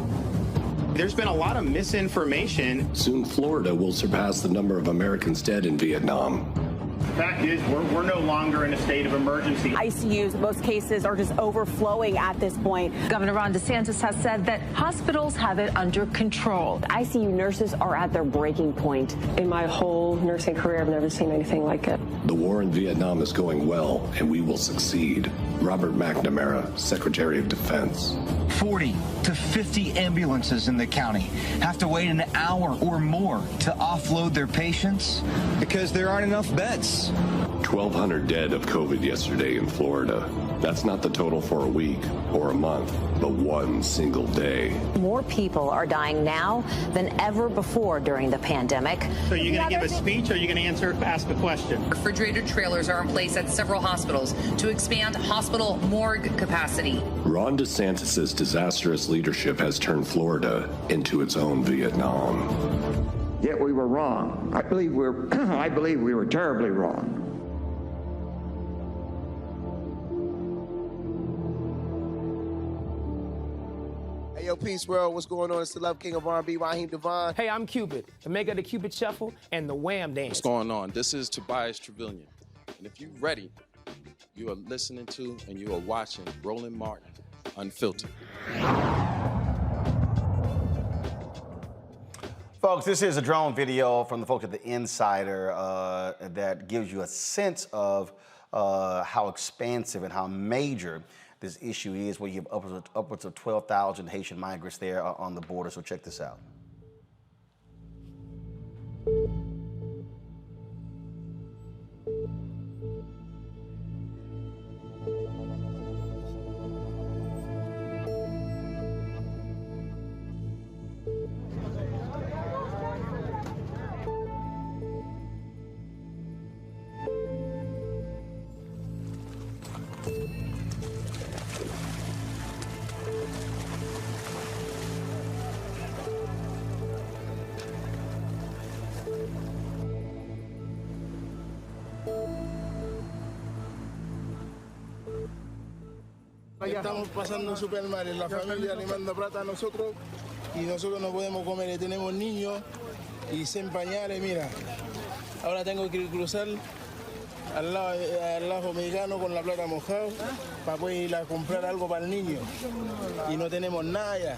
There's been a lot of misinformation. Soon, Florida will surpass the number of Americans dead in Vietnam. The fact is, we're no longer in a state of emergency. ICUs, most cases are just overflowing at this point. Governor Ron DeSantis has said that hospitals have it under control. ICU nurses are at their breaking point. In my whole nursing career, I've never seen anything like it. The war in Vietnam is going well, and we will succeed. Robert McNamara, Secretary of Defense. 40 to 50 ambulances in the county have to wait an hour or more to offload their patients because there aren't enough beds. 1,200 dead of COVID yesterday in Florida. That's not the total for a week or a month, but one single day. More people are dying now than ever before during the pandemic. So you're going to give a speech, or are you going to ask a question? Refrigerated trailers are in place at several hospitals to expand hospital morgue capacity. Ron DeSantis' disastrous leadership has turned Florida into its own Vietnam. Yet we were wrong. I believe we were terribly wrong. Hey, yo, Peace World, what's going on? It's the Love King of R&B, Raheem Devon. Hey, I'm Cupid, the maker of the Cupid Shuffle and the Wham Dance. What's going on? This is Tobias Trevelyan. And if you're ready, you are listening to and you are watching Roland Martin Unfiltered. Folks, this is a drone video from the folks at The Insider that gives you a sense of how expansive and how major this issue is, where you have upwards of 12,000 Haitian migrants there on the border. So check this out. Estamos pasando súper mal, la familia le manda plata a nosotros y nosotros no podemos comer, tenemos niños y sin pañales, mira. Ahora tengo que cruzar al lado mexicano con la plata mojada para poder ir a comprar algo para el niño y no tenemos nada ya.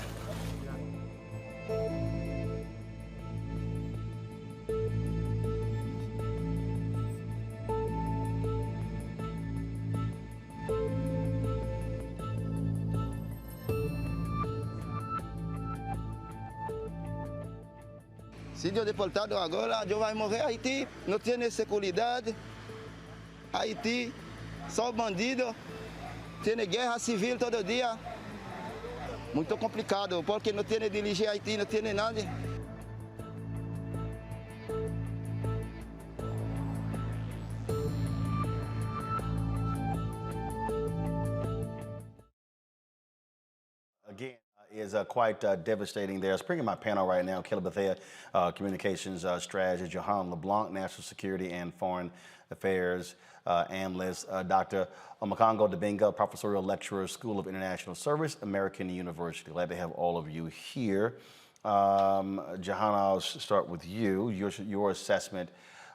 Se eu deportado agora, eu vou morrer. Haiti não tem segurança. Haiti, só bandido. Tem guerra civil todo dia. Muito complicado, porque não tem dirigir Haiti, não tem nada. Again, is quite devastating there. I was bringing my panel right now, Caleb Bethea, Communications Strategist, Johan LeBlanc, National Security and Foreign Affairs Analyst, Dr. Omakongo Dibinga, Professorial Lecturer, School of International Service, American University. Glad to have all of you here. Johan, I'll start with you. Your assessment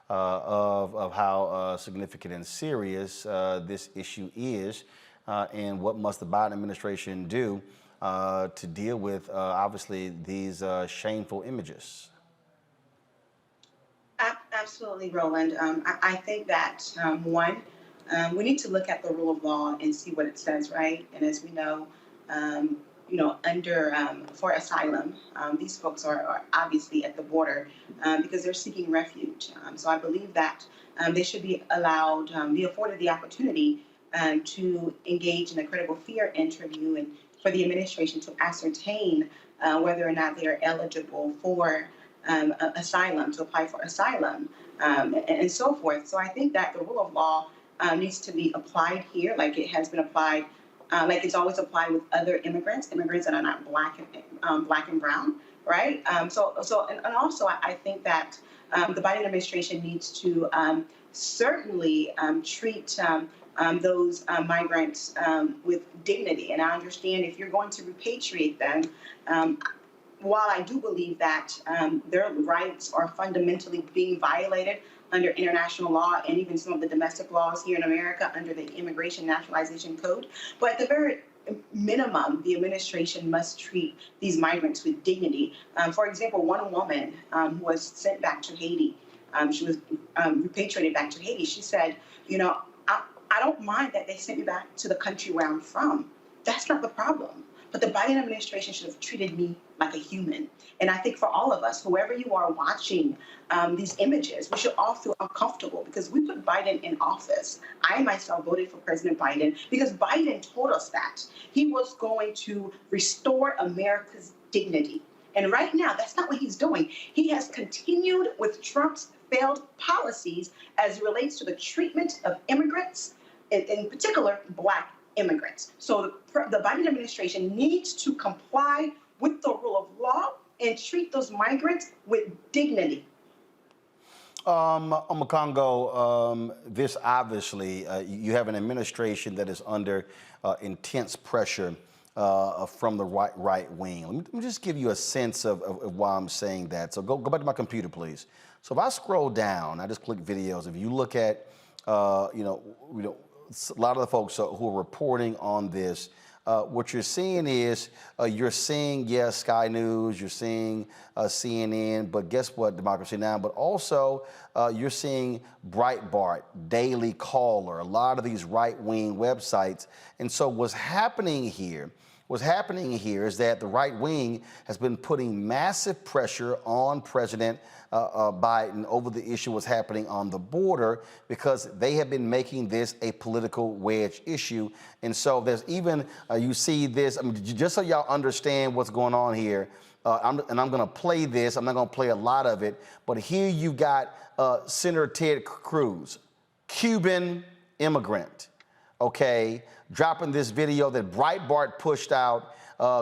of how significant and serious this issue is, and what must the Biden administration do to deal with, obviously, these shameful images? Absolutely, Roland. I think that, one, we need to look at the rule of law and see what it says, right? And as we know, for asylum, these folks are obviously at the border because they're seeking refuge. So I believe that they should be allowed, be afforded the opportunity to engage in a critical fear interview and for the administration to ascertain whether or not they are eligible for asylum, to apply for asylum, and so forth. So I think that the rule of law needs to be applied here, like it has been applied, like it's always applied with other immigrants that are not black and brown, right? And also I think that the Biden administration needs to certainly treat those migrants with dignity. And I understand if you're going to repatriate them, while I do believe that their rights are fundamentally being violated under international law and even some of the domestic laws here in America under the Immigration Naturalization Code, but at the very minimum, the administration must treat these migrants with dignity. For example, one woman who was sent back to Haiti, she was repatriated back to Haiti. She said, you know, I don't mind that they sent me back to the country where I'm from. That's not the problem. But the Biden administration should have treated me like a human. And I think for all of us, whoever you are watching these images, we should all feel uncomfortable because we put Biden in office. I myself voted for President Biden because Biden told us that he was going to restore America's dignity. And right now, that's not what he's doing. He has continued with Trump's failed policies as it relates to the treatment of immigrants, in particular, Black immigrants. So the Biden administration needs to comply with the rule of law and treat those migrants with dignity. Congo, this obviously, you have an administration that is under intense pressure from the right wing. Let me just give you a sense of why I'm saying that. So go back to my computer, please. So if I scroll down, I just click videos. If you look at, a lot of the folks who are reporting on this, what you're seeing is yes, Sky News, you're seeing CNN, but guess what, Democracy Now! But also you're seeing Breitbart, Daily Caller, a lot of these right-wing websites. And so what's happening here is that the right wing has been putting massive pressure on President Biden over the issue what's happening on the border because they have been making this a political wedge issue. And so there's even, you see this, just so y'all understand what's going on here, I'm going to play this. I'm not going to play a lot of it, but here you got Senator Ted Cruz, Cuban immigrant, okay, dropping this video that Breitbart pushed out.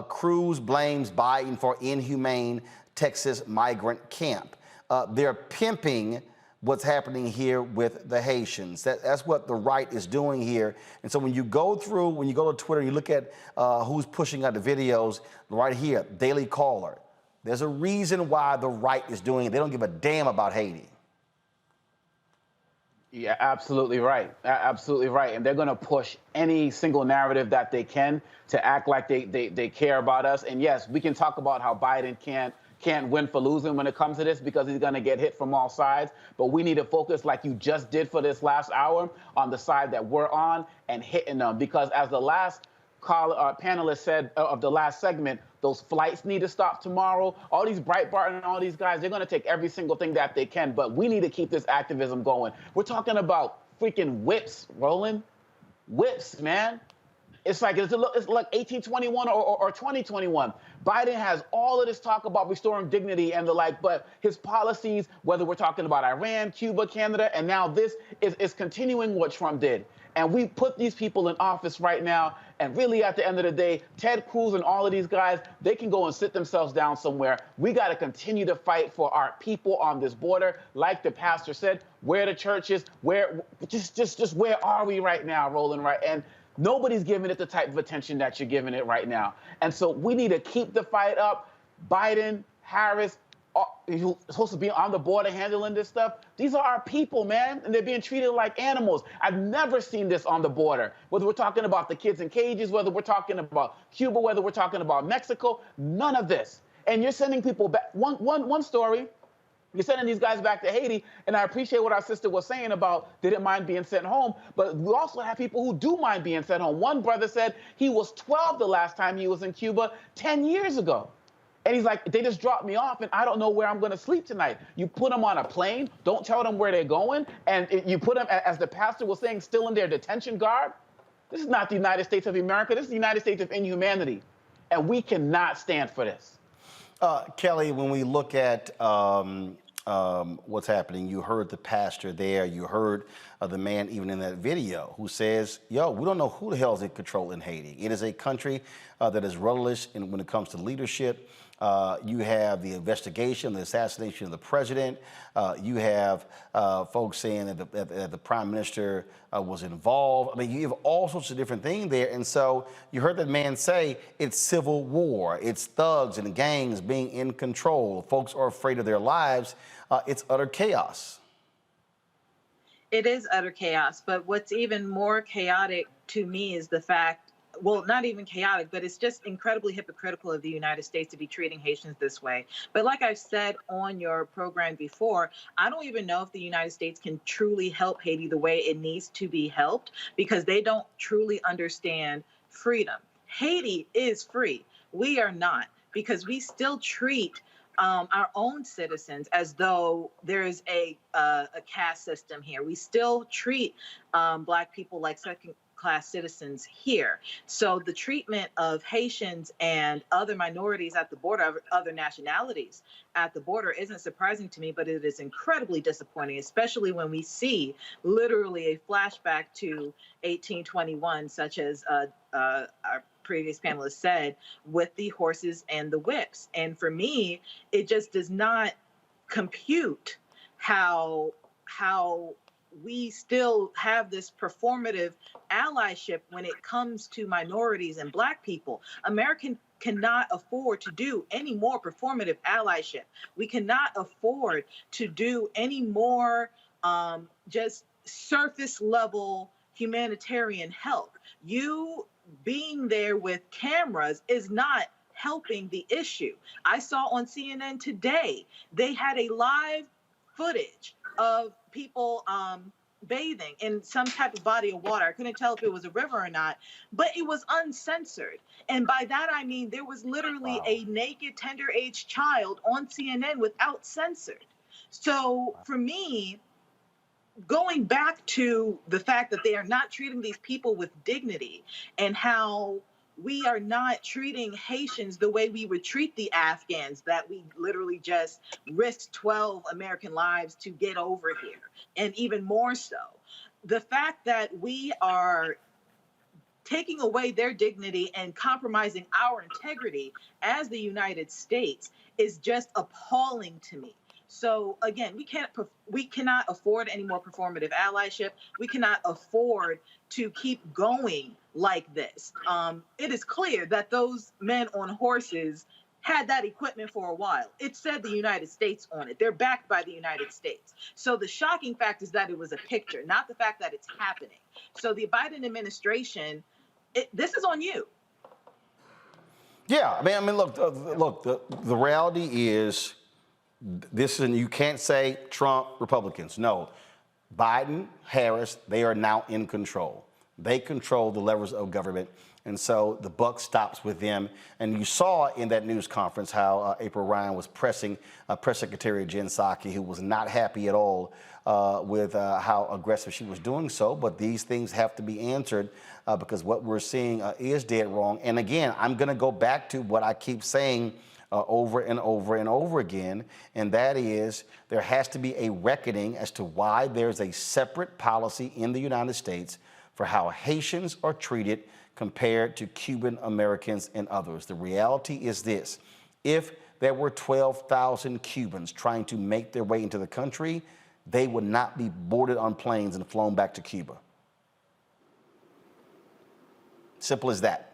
Cruz blames Biden for inhumane Texas migrant camp. They're pimping what's happening here with the Haitians. That's what the right is doing here. And so when you go to Twitter, you look at who's pushing out the videos right here, Daily Caller. There's a reason why the right is doing it. They don't give a damn about Haiti. Yeah, absolutely right. Absolutely right. And they're going to push any single narrative that they can to act like they care about us. And yes, we can talk about how Biden can't win for losing when it comes to this because he's going to get hit from all sides. But we need to focus like you just did for this last hour on the side that we're on and hitting them. Because as the last panelist said of the last segment, those flights need to stop tomorrow. All these Breitbart and all these guys, they're going to take every single thing that they can. But we need to keep this activism going. We're talking about freaking whips, Roland. Whips, man. It's like 1821 or 2021. Biden has all of this talk about restoring dignity and the like, but his policies, whether we're talking about Iran, Cuba, Canada, and now this is continuing what Trump did. And we put these people in office right now, and really at the end of the day, Ted Cruz and all of these guys, they can go and sit themselves down somewhere. We got to continue to fight for our people on this border. Like the pastor said, where the churches, just where are we right now, Roland, right? And nobody's giving it the type of attention that you're giving it right now. And so we need to keep the fight up. Biden, Harris, who's supposed to be on the border handling this stuff, these are our people, man, and they're being treated like animals. I've never seen this on the border, whether we're talking about the kids in cages, whether we're talking about Cuba, whether we're talking about Mexico, none of this. And you're sending people back. One story, you're sending these guys back to Haiti, and I appreciate what our sister was saying about didn't mind being sent home, but we also have people who do mind being sent home. One brother said he was 12 the last time he was in Cuba 10 years ago. And he's like, they just dropped me off, and I don't know where I'm going to sleep tonight. You put them on a plane, don't tell them where they're going, and you put them, as the pastor was saying, still in their detention garb. This is not the United States of America. This is the United States of inhumanity, and we cannot stand for this. Kelly, when we look at what's happening. You heard the pastor there. You heard the man even in that video who says, yo, we don't know who the hell is in control in Haiti. It is a country that is rudderless when it comes to leadership. You have the investigation, the assassination of the president. You have folks saying that the prime minister was involved. I mean, you have all sorts of different things there. And so you heard that man say it's civil war. It's thugs and gangs being in control. Folks are afraid of their lives. It's utter chaos. It is utter chaos. But what's even more chaotic to me is the fact, well, not even chaotic, but it's just incredibly hypocritical of the United States to be treating Haitians this way. But like I've said on your program before, I don't even know if the United States can truly help Haiti the way it needs to be helped, because they don't truly understand freedom. Haiti is free. We are not, because we still treat our own citizens as though there is a caste system here. We still treat Black people like second-class citizens here. So the treatment of Haitians and other minorities at the border, other nationalities at the border, isn't surprising to me, but it is incredibly disappointing, especially when we see literally a flashback to 1821, such as our previous panelist said, with the horses and the whips. And for me, it just does not compute how we still have this performative allyship when it comes to minorities and Black people. America cannot afford to do any more performative allyship. We cannot afford to do any more just surface level humanitarian help. You being there with cameras is not helping the issue. I saw on CNN today, they had a live footage of people bathing in some type of body of water. I couldn't tell if it was a river or not, but it was uncensored. And by that, I mean, there was literally a naked, tender-age child on CNN without censored. So for me, going back to the fact that they are not treating these people with dignity, and how we are not treating Haitians the way we would treat the Afghans that we literally just risked 12 American lives to get over here, and even more so. The fact that we are taking away their dignity and compromising our integrity as the United States is just appalling to me. So again, we cannot afford any more performative allyship. We cannot afford to keep going like this. It is clear that those men on horses had that equipment for a while. It said the United States on it. They're backed by the United States. So the shocking fact is that it was a picture, not the fact that it's happening. So the Biden administration, this is on you. Yeah, I mean, look, the reality is, you can't say Trump, Republicans. No, Biden, Harris, they are now in control. They control the levers of government. And so the buck stops with them. And you saw in that news conference how April Ryan was pressing Press Secretary Jen Psaki, who was not happy at all with how aggressive she was doing so. But these things have to be answered because what we're seeing is dead wrong. And again, I'm going to go back to what I keep saying over and over and over again, and that is there has to be a reckoning as to why there's a separate policy in the United States for how Haitians are treated compared to Cuban Americans and others. The reality is this: if there were 12,000 Cubans trying to make their way into the country, they would not be boarded on planes and flown back to Cuba. Simple as that.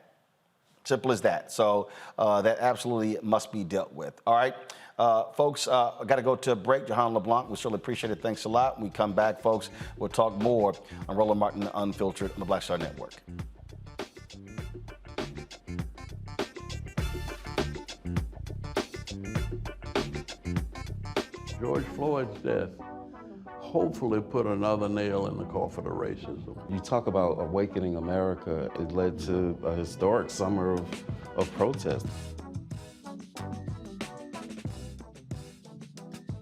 Simple as that. So that absolutely must be dealt with. All right, folks, I got to go to a break. Johan LeBlanc, we certainly appreciate it. Thanks a lot. When we come back, folks, we'll talk more on Roland Martin Unfiltered on the Black Star Network. George Floyd's death hopefully put another nail in the coffin of racism. You talk about awakening America. It led to a historic summer of protest.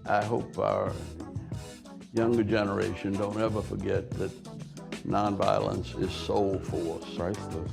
I hope our younger generation don't ever forget that nonviolence is soul force. Priceless.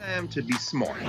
Time to be smart.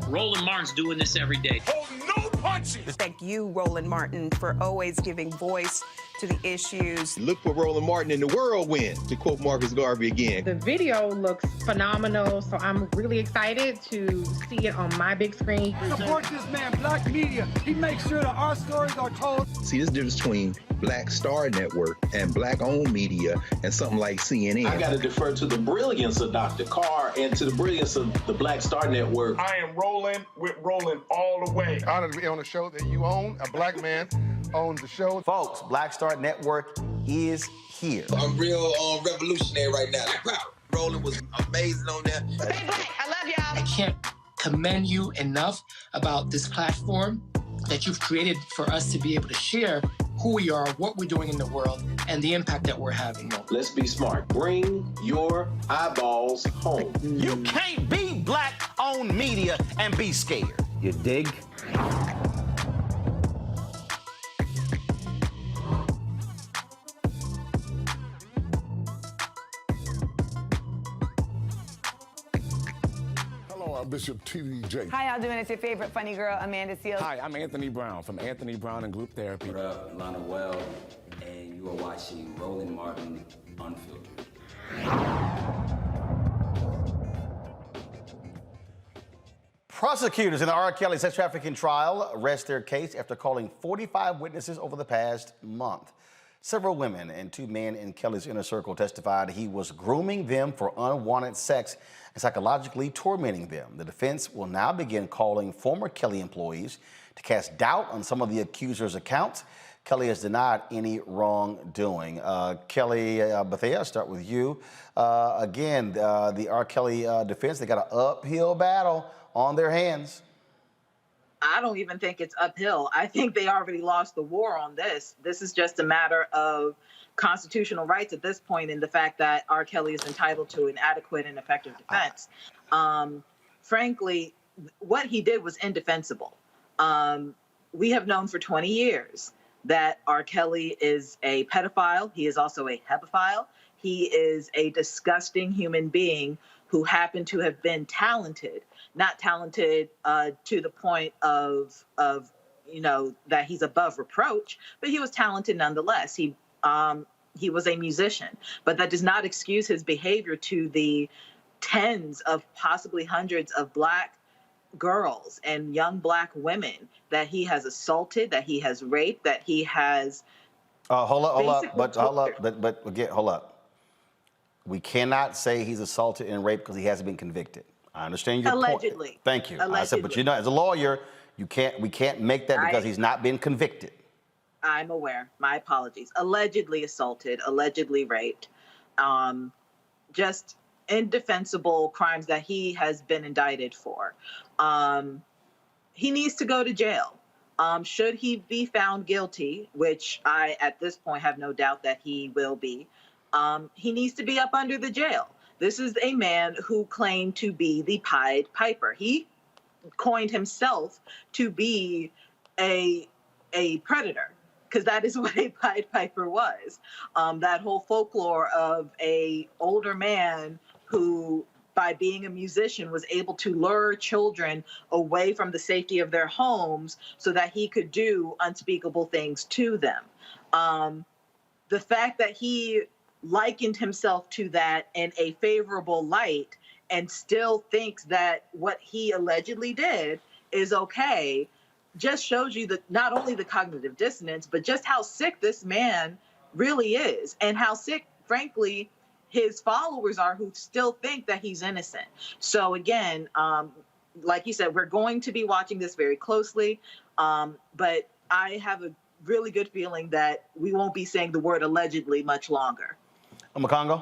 Roland Martin's doing this every day. Oh, no punches! Thank you, Roland Martin, for always giving voice to the issues. Look for Roland Martin in the whirlwind, to quote Marcus Garvey again. The video looks phenomenal, so I'm really excited to see it on my big screen. Support this man, Black Media. He makes sure that our stories are told. See, there's a difference between Black Star Network and Black-owned media and something like CNN. I got to defer to the brilliance of Dr. Carr and to the brilliance of the Black Star Network. I am rolling with Roland all the way. Honored to be on a show that you own. A black man owns the show. Folks, Black Star Network is here. I'm real revolutionary right now. Roland was amazing on there. Stay black. I love y'all. I can't commend you enough about this platform that you've created for us to be able to share who we are, what we're doing in the world, and the impact that we're having. Let's be smart. Bring your eyeballs home. You can't be Black-owned media and be scared. You dig? I'm Bishop TDJ. Hi, y'all doing? It's your favorite funny girl, Amanda Seals. Hi, I'm Anthony Brown from Anthony Brown and Group Therapy. What up, Lana Well, and you are watching Roland Martin Unfiltered. Prosecutors in the R. Kelly sex trafficking trial arrest their case after calling 45 witnesses over the past month. Several women and 2 men in Kelly's inner circle testified he was grooming them for unwanted sex and psychologically tormenting them. The defense will now begin calling former Kelly employees to cast doubt on some of the accusers' accounts. Kelly has denied any wrongdoing. Kelly Bethea, I'll start with you. Again, the R. Kelly defense, they got an uphill battle on their hands. I don't even think it's uphill. I think they already lost the war on this. This is just a matter of constitutional rights at this point, in the fact that R. Kelly is entitled to an adequate and effective defense. Frankly, what he did was indefensible. We have known for 20 years that R. Kelly is a pedophile. He is also a hebephile. He is a disgusting human being who happened to have been talented, not talented to the point of that he's above reproach, but he was talented nonetheless. He was a musician, but that does not excuse his behavior to the tens of possibly hundreds of Black girls and young Black women that he has assaulted, that he has raped, that he has. Hold up. We cannot say he's assaulted and raped because he hasn't been convicted. I understand your allegedly. Point. Thank you. Allegedly. I said, but as a lawyer, we can't make that because he's not been convicted. I'm aware. My apologies. Allegedly assaulted, allegedly raped, just indefensible crimes that he has been indicted for. He needs to go to jail. Should he be found guilty, which I, at this point, have no doubt that he will be, he needs to be up under the jail. This is a man who claimed to be the Pied Piper. He coined himself to be a predator, because that is what a Pied Piper was. That whole folklore of a older man who, by being a musician, was able to lure children away from the safety of their homes so that he could do unspeakable things to them. The fact that he likened himself to that in a favorable light and still thinks that what he allegedly did is okay just shows you that not only the cognitive dissonance, but just how sick this man really is, and how sick, frankly, his followers are, who still think that he's innocent. So again, like you said, we're going to be watching this very closely, but I have a really good feeling that we won't be saying the word allegedly much longer. Makongo?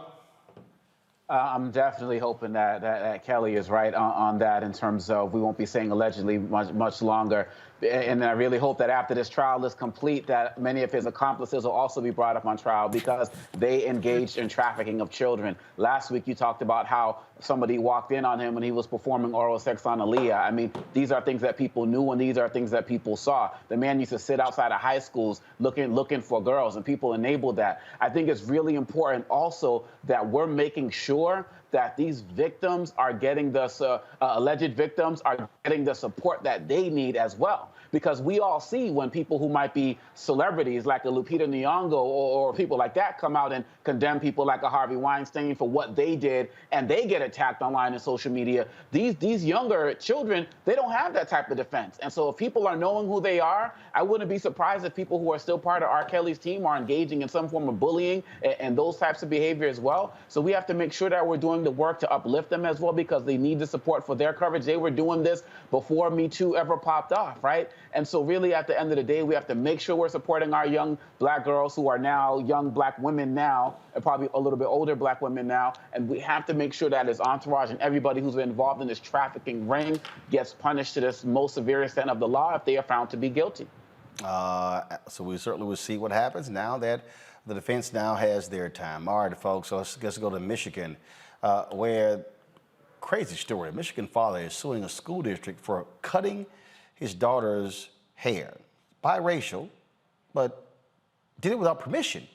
I'm definitely hoping that Kelly is right on that, in terms of we won't be saying allegedly much longer. And I really hope that after this trial is complete, that many of his accomplices will also be brought up on trial, because they engaged in trafficking of children. Last week, you talked about how somebody walked in on him when he was performing oral sex on Aaliyah. I mean, these are things that people knew, and these are things that people saw. The man used to sit outside of high schools looking for girls, and people enabled that. I think it's really important also that we're making sure that these victims are getting the alleged victims are getting the support that they need as well. Because we all see when people who might be celebrities like a Lupita Nyong'o or people like that come out and condemn people like a Harvey Weinstein for what they did, and they get attacked online and social media. These younger children, they don't have that type of defense. And so if people are knowing who they are, I wouldn't be surprised if people who are still part of R. Kelly's team are engaging in some form of bullying and those types of behavior as well. So we have to make sure that we're doing the work to uplift them as well, because they need the support for their coverage. They were doing this before Me Too ever popped off, right? And so really at the end of the day, we have to make sure we're supporting our young black girls who are now young black women now, and probably a little bit older black women now. And we have to make sure that his entourage and everybody who's involved in this trafficking ring gets punished to this most severe extent of the law if they are found to be guilty. So we certainly will see what happens now that the defense now has their time. All right, folks, so let's go to Michigan, where, crazy story, a Michigan father is suing a school district for cutting his daughter's hair. Biracial, but did it without permission.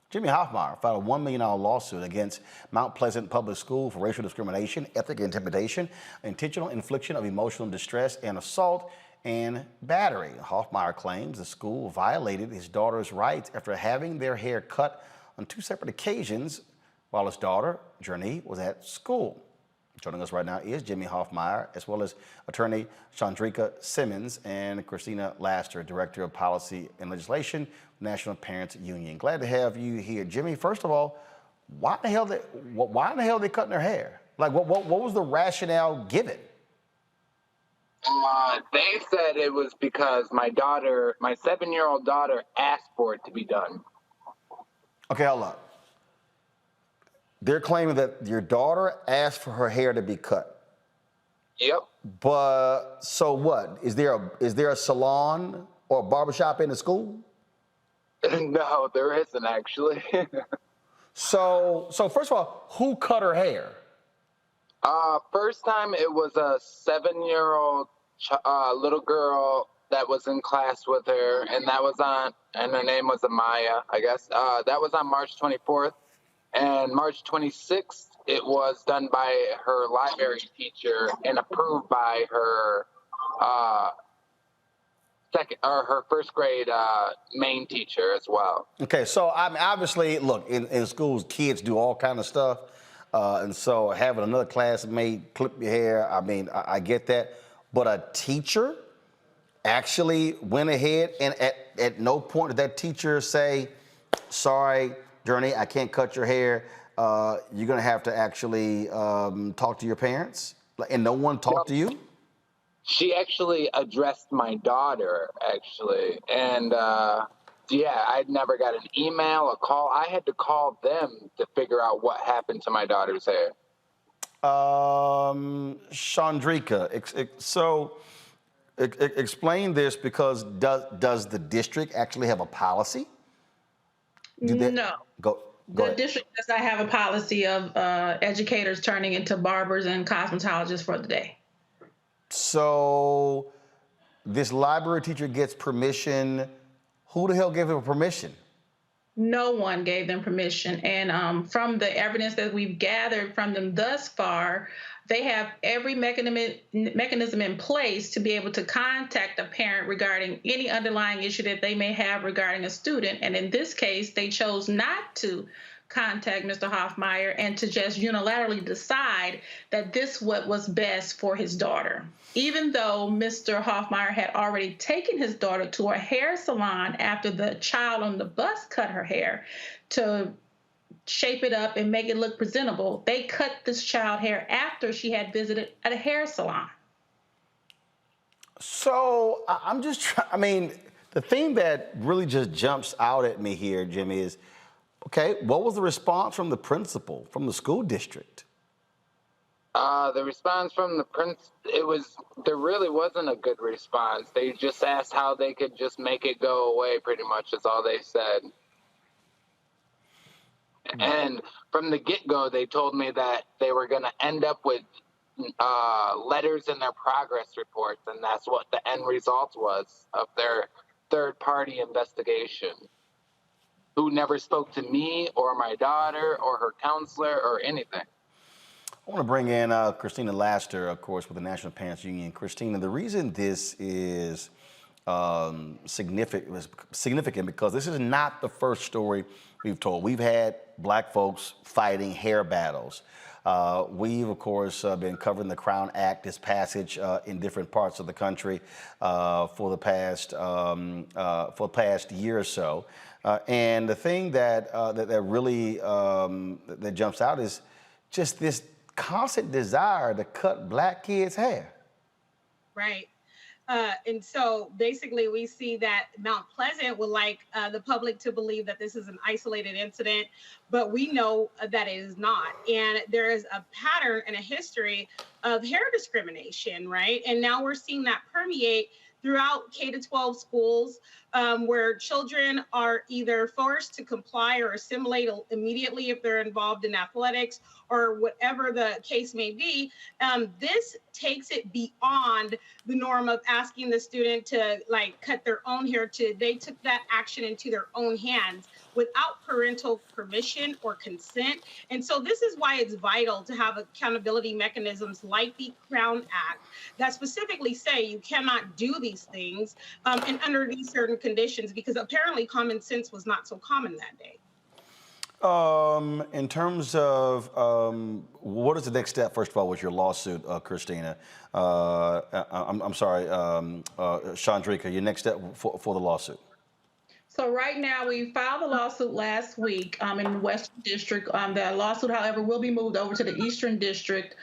Jimmy Hoffmeyer filed a $1 million lawsuit against Mount Pleasant Public School for racial discrimination, ethnic intimidation, intentional infliction of emotional distress, and assault and battery. Hoffmeyer claims the school violated his daughter's rights after having their hair cut on 2 separate occasions while his daughter, Journey, was at school. Joining us right now is Jimmy Hoffmeyer, as well as attorney Chandrika Simmons and Christina Laster, Director of Policy and Legislation, National Parents Union. Glad to have you here. Jimmy, first of all, why in the hell are they cutting their hair? Like, what was the rationale given? They said it was because my 7-year-old daughter, asked for it to be done. Okay, hold on. They're claiming that your daughter asked for her hair to be cut. Yep. But so what? Is there a salon or a barbershop in the school? No, there isn't actually. So first of all, who cut her hair? First time it was a 7-year-old little girl that was in class with her, and her name was Amaya, I guess. That was on March 24th. And March 26th, it was done by her library teacher and approved by her her first grade main teacher as well. Okay, so I mean, obviously, look, in schools, kids do all kind of stuff. And so having another classmate clip your hair, I mean, I get that. But a teacher actually went ahead and at no point did that teacher say, sorry, Journey, I can't cut your hair. You're going to have to actually talk to your parents? And no one talked to you? She actually addressed my daughter, actually. And, yeah, I'd never got an email, a call. I had to call them to figure out what happened to my daughter's hair. Chandrika, explain this, because does the district actually have a policy? No. Go the ahead. district does not have a policy of educators turning into barbers and cosmetologists for the day. So this library teacher gets permission. Who the hell gave him permission? No one gave them permission. And from the evidence that we've gathered from them thus far, they have every mechanism in place to be able to contact a parent regarding any underlying issue that they may have regarding a student. And in this case, they chose not to contact Mr. Hoffmeyer and to just unilaterally decide that this was best for his daughter. Even though Mr. Hoffmeyer had already taken his daughter to a hair salon after the child on the bus cut her hair to shape it up and make it look presentable, they cut this child hair after she had visited at a hair salon. So I'm just trying, I mean, the thing that really just jumps out at me here, Jimmy, is, okay, what was the response from the principal, from the school district? The response from the there really wasn't a good response. They just asked how they could just make it go away, pretty much is all they said. And from the get-go, they told me that they were going to end up with letters in their progress reports, and that's what the end result was of their third-party investigation, who never spoke to me or my daughter or her counselor or anything. I want to bring in Christina Laster, of course, with the National Parents Union. Christina, the reason this is significant because this is not the first story we've told. We've had black folks fighting hair battles. We've, of course, been covering the Crown Act, its passage in different parts of the country for the past year or so. And the thing that really that jumps out is just this constant desire to cut black kids' hair. Right. And so basically we see that Mount Pleasant would like the public to believe that this is an isolated incident, but we know that it is not. And there is a pattern and a history of hair discrimination, right? And now we're seeing that permeate throughout K-12 schools where children are either forced to comply or assimilate immediately if they're involved in athletics or whatever the case may be. This takes it beyond the norm of asking the student to like cut their own hair to they took that action into their own hands without parental permission or consent. And so this is why it's vital to have accountability mechanisms like the Crown Act that specifically say you cannot do these things and under these certain conditions, because apparently common sense was not so common that day. In terms of what is the next step, first of all, with your lawsuit, Christina? I'm sorry, Chandrika, your next step for the lawsuit? So right now, we filed a lawsuit last week in the Western District. The lawsuit, however, will be moved over to the Eastern District,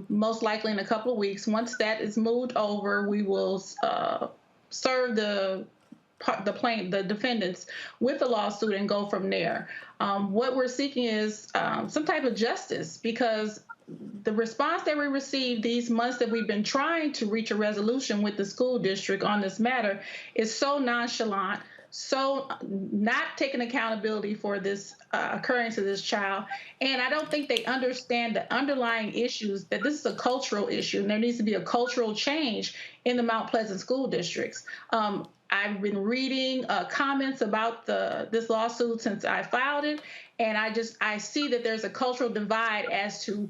most likely in a couple of weeks. Once that is moved over, we will serve the defendants with the lawsuit and go from there. What we're seeking is some type of justice, because the response that we received these months that we've been trying to reach a resolution with the school district on this matter is so nonchalant, so not taking accountability for this occurring to this child. And I don't think they understand the underlying issues, that this is a cultural issue and there needs to be a cultural change in the Mount Pleasant school districts. I've been reading comments about this lawsuit since I filed it, and I see that there's a cultural divide as to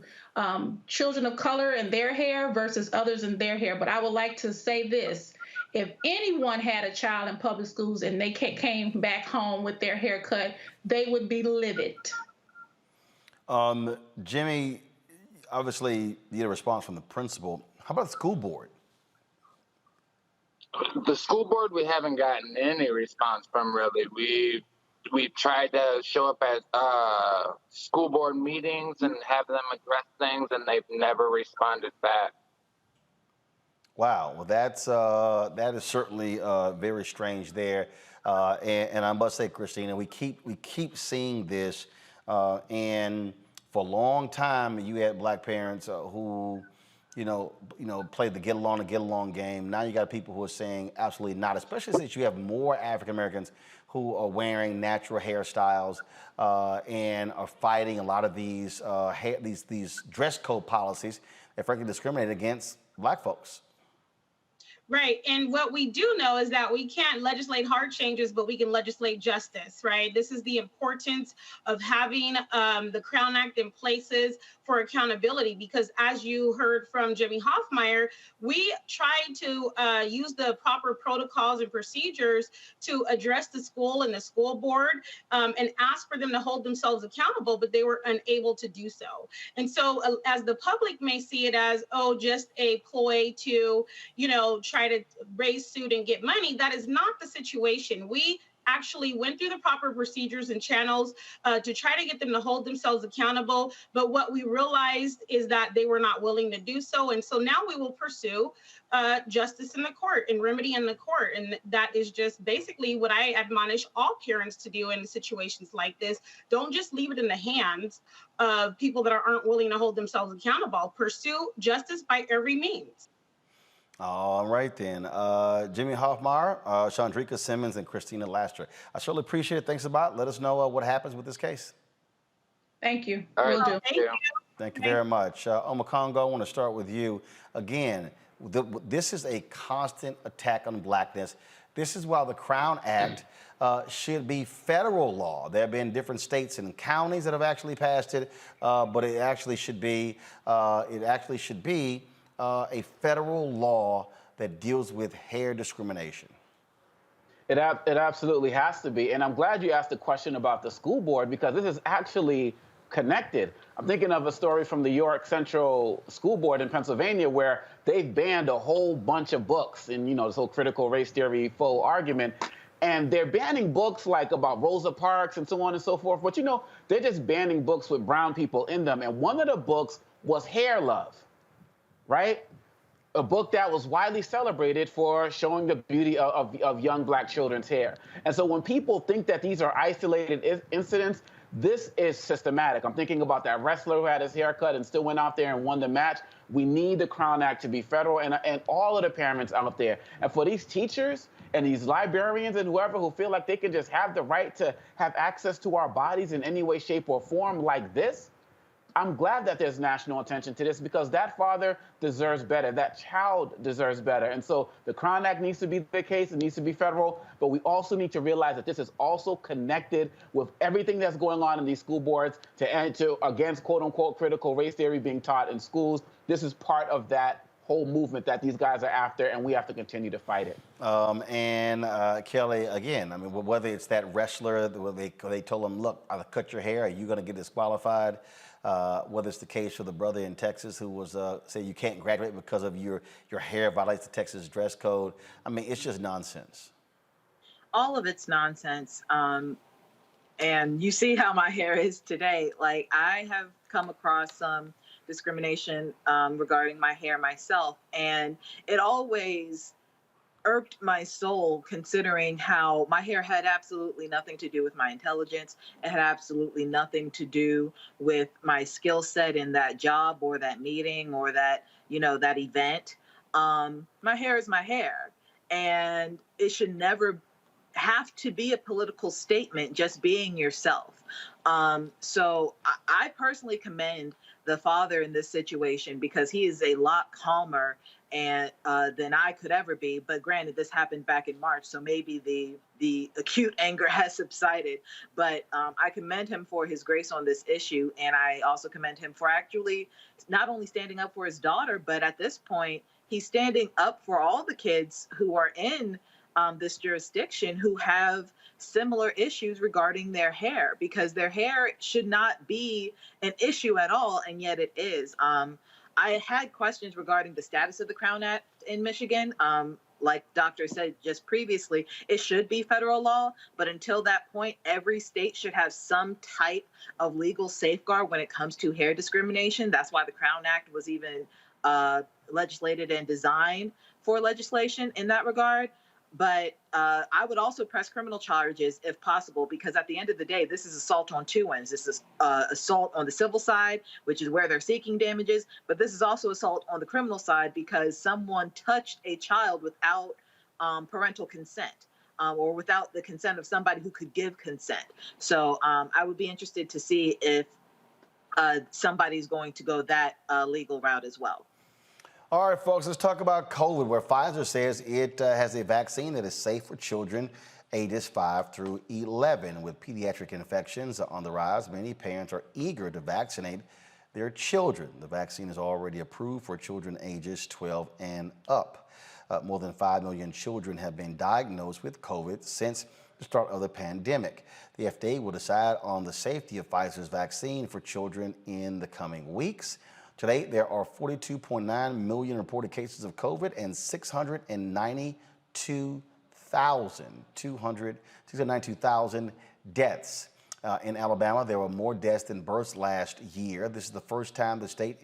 children of color and their hair versus others in their hair. But I would like to say this. If anyone had a child in public schools and they came back home with their hair cut, they would be livid. Jimmy, obviously you get a response from the principal. How about the school board? The school board, we haven't gotten any response from, really. We've tried to show up at school board meetings and have them address things, and they've never responded back. Wow, well, that is certainly very strange there, and I must say, Christina, we keep seeing this, and for a long time you had black parents who, played the get along game. Now you got people who are saying absolutely not, especially since you have more African Americans who are wearing natural hairstyles and are fighting a lot of these dress code policies that frankly discriminate against black folks. Right. And what we do know is that we can't legislate hard changes, but we can legislate justice, right? This is the importance of having the Crown Act in places for accountability, because as you heard from Jimmy Hoffmeyer, we tried to use the proper protocols and procedures to address the school and the school board and ask for them to hold themselves accountable, but they were unable to do so. And so as the public may see it as, oh, just a ploy to, try to raise suit and get money, that is not the situation. We actually went through the proper procedures and channels to try to get them to hold themselves accountable. But what we realized is that they were not willing to do so. And so now we will pursue justice in the court and remedy in the court. And that is just basically what I admonish all parents to do in situations like this. Don't just leave it in the hands of people that aren't willing to hold themselves accountable. Pursue justice by every means. All right, then. Jimmy Hoffmeyer, Chandrika Simmons, and Christina Laster. I certainly appreciate it. Thanks a lot. Let us know what happens with this case. Thank you. Will do. Thank you very much. Omokongo, I want to start with you. Again, this is a constant attack on blackness. This is why the Crown Act should be federal law. There have been different states and counties that have actually passed it, but it actually should be a federal law that deals with hair discrimination. It absolutely has to be. And I'm glad you asked the question about the school board, because this is actually connected. I'm thinking of a story from the York Central School Board in Pennsylvania where they've banned a whole bunch of books in, this whole critical race theory faux argument. And they're banning books like about Rosa Parks and so on and so forth. But, they're just banning books with brown people in them. And one of the books was Hair Love, right? A book that was widely celebrated for showing the beauty of young black children's hair. And so when people think that these are isolated incidents, this is systematic. I'm thinking about that wrestler who had his hair cut and still went out there and won the match. We need the Crown Act to be federal, and all of the parents out there. And for these teachers and these librarians and whoever who feel like they can just have the right to have access to our bodies in any way, shape, or form like this, I'm glad that there's national attention to this, because that father deserves better. That child deserves better. And so the Crown Act needs to be the case. It needs to be federal. But we also need to realize that this is also connected with everything that's going on in these school boards against, quote unquote, critical race theory being taught in schools. This is part of that whole movement that these guys are after, and we have to continue to fight it. Kelly, again, whether it's that wrestler, where they told him, look, I'll cut your hair, are you going to get disqualified? Whether it's the case for the brother in Texas who was say you can't graduate because of your hair violates the Texas dress code. It's just nonsense. All of it's nonsense. And you see how my hair is today. Like, I have come across some discrimination regarding my hair myself, and it always irked my soul, considering how my hair had absolutely nothing to do with my intelligence. It had absolutely nothing to do with my skill set in that job or that meeting or that, that event. My hair is my hair, and it should never have to be a political statement, just being yourself. So I personally commend the father in this situation, because he is a lot calmer than I could ever be. But granted, this happened back in March, so maybe the acute anger has subsided. But I commend him for his grace on this issue, and I also commend him for actually not only standing up for his daughter, but at this point, he's standing up for all the kids who are in this jurisdiction who have similar issues regarding their hair, because their hair should not be an issue at all, and yet it is. I had questions regarding the status of the Crown Act in Michigan. Like Doctor said just previously, it should be federal law, but until that point, every state should have some type of legal safeguard when it comes to hair discrimination. That's why the Crown Act was even legislated and designed for legislation in that regard. But I would also press criminal charges if possible, because at the end of the day, this is assault on two ends. This is assault on the civil side, which is where they're seeking damages. But this is also assault on the criminal side, because someone touched a child without parental consent or without the consent of somebody who could give consent. So I would be interested to see if somebody's going to go that legal route as well. All right, folks, let's talk about COVID, where Pfizer says it has a vaccine that is safe for children ages 5 through 11. With pediatric infections on the rise, many parents are eager to vaccinate their children. The vaccine is already approved for children ages 12 and up. More than 5 million children have been diagnosed with COVID since the start of the pandemic. The FDA will decide on the safety of Pfizer's vaccine for children in the coming weeks. Today, there are 42.9 million reported cases of COVID and 692,000 deaths. In Alabama, there were more deaths than births last year. This is the first time the state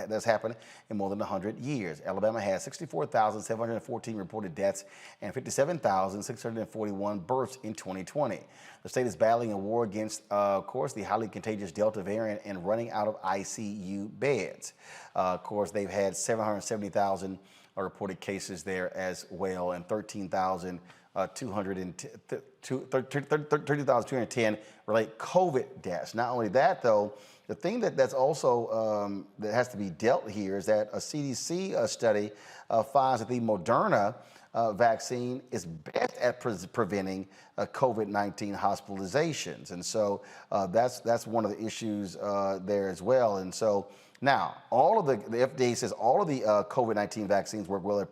that's happened in more than 100 years. Alabama has 64,714 reported deaths and 57,641 births in 2020. The state is battling a war against, of course, the highly contagious Delta variant and running out of ICU beds. Of course, they've had 770,000 reported cases there as well, and 30,210 relate COVID deaths. Not only that, though, the thing that's also that has to be dealt here is that a CDC study finds that the Moderna vaccine is best at preventing COVID-19 hospitalizations. And so that's one of the issues there as well. And so now, all of the FDA says all of the COVID-19 vaccines work well at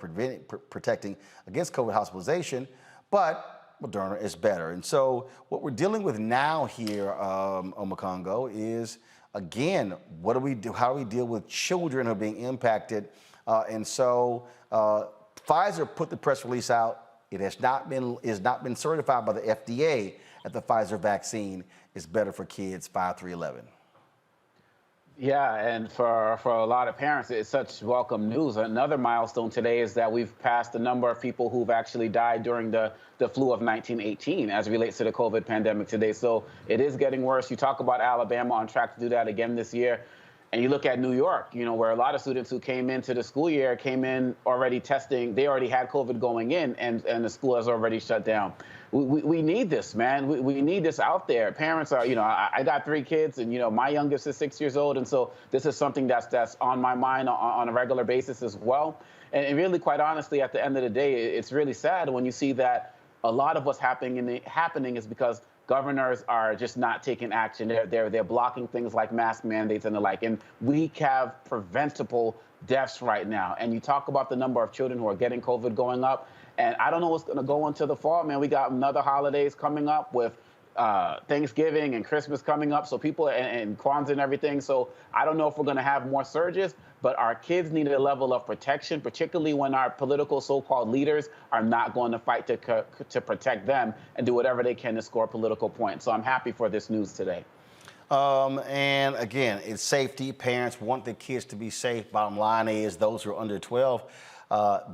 protecting against COVID hospitalization, but Moderna is better. And so what we're dealing with now here, Omokongo, is, again, what do we do? How do we deal with children who are being impacted? And so Pfizer put the press release out. It has not been certified by the FDA that the Pfizer vaccine is better for kids 5 through 11. Yeah, and for a lot of parents, it's such welcome news. Another milestone today is that we've passed the number of people who've actually died during the flu of 1918 as it relates to the COVID pandemic today. So it is getting worse. You talk about Alabama on track to do that again this year. And you look at New York, you know, where a lot of students who came into the school year came in already testing. They already had COVID going in, and the school has already shut down. We need this, man. We need this out there. Parents are, you know, I got 3 kids, and, you know, my youngest is 6 years old. And so this is something that's on my mind on a regular basis as well. And really, quite honestly, at the end of the day, it's really sad when you see that a lot of what's happening is because governors are just not taking action. They're blocking things like mask mandates and the like. And we have preventable deaths right now. And you talk about the number of children who are getting COVID going up. And I don't know what's going to go into the fall, man. We got another holidays coming up with Thanksgiving and Christmas coming up. So people and Kwanzaa and everything. So I don't know if we're going to have more surges, but our kids need a level of protection, particularly when our political so-called leaders are not going to fight to protect them and do whatever they can to score political points. So I'm happy for this news today. And again, it's safety. Parents want their kids to be safe. Bottom line is those who are under 12,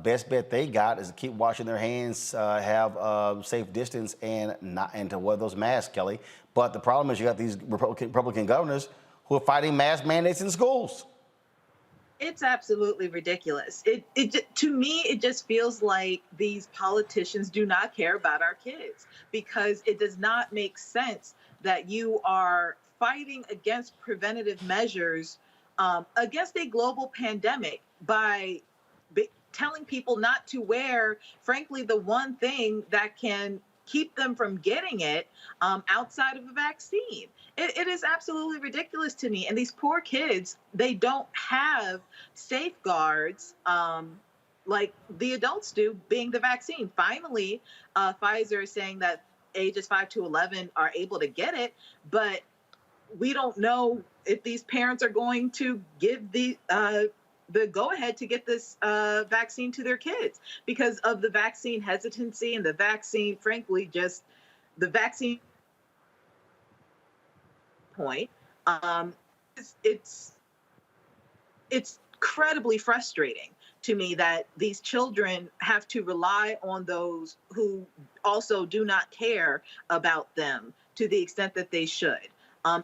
best bet they got is to keep washing their hands, have safe distance, and to wear those masks, Kelly. But the problem is you got these Republican governors who are fighting mask mandates in schools. It's absolutely ridiculous. To me, it just feels like these politicians do not care about our kids, because it does not make sense that you are fighting against preventative measures against a global pandemic by telling people not to wear, frankly, the one thing that can keep them from getting it outside of a vaccine. It is absolutely ridiculous to me. And these poor kids, they don't have safeguards like the adults do, being the vaccine. Finally, Pfizer is saying that ages 5 to 11 are able to get it, but we don't know if these parents are going to give the go-ahead to get this vaccine to their kids because of the vaccine hesitancy and the vaccine, frankly, just the vaccine point. It's incredibly frustrating to me that these children have to rely on those who also do not care about them to the extent that they should.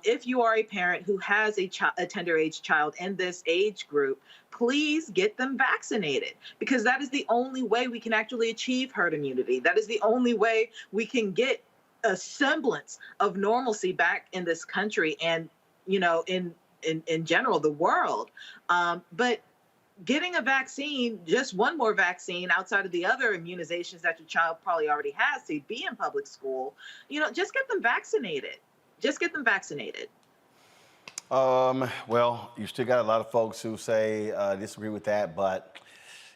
If you are a parent who has a tender age child in this age group, please get them vaccinated, because that is the only way we can actually achieve herd immunity. That is the only way we can get a semblance of normalcy back in this country and, you know, in general, the world. But getting a vaccine, just one more vaccine outside of the other immunizations that your child probably already has to be in public school, you know, just get them vaccinated. Just get them vaccinated. Well, you still got a lot of folks who say disagree with that, but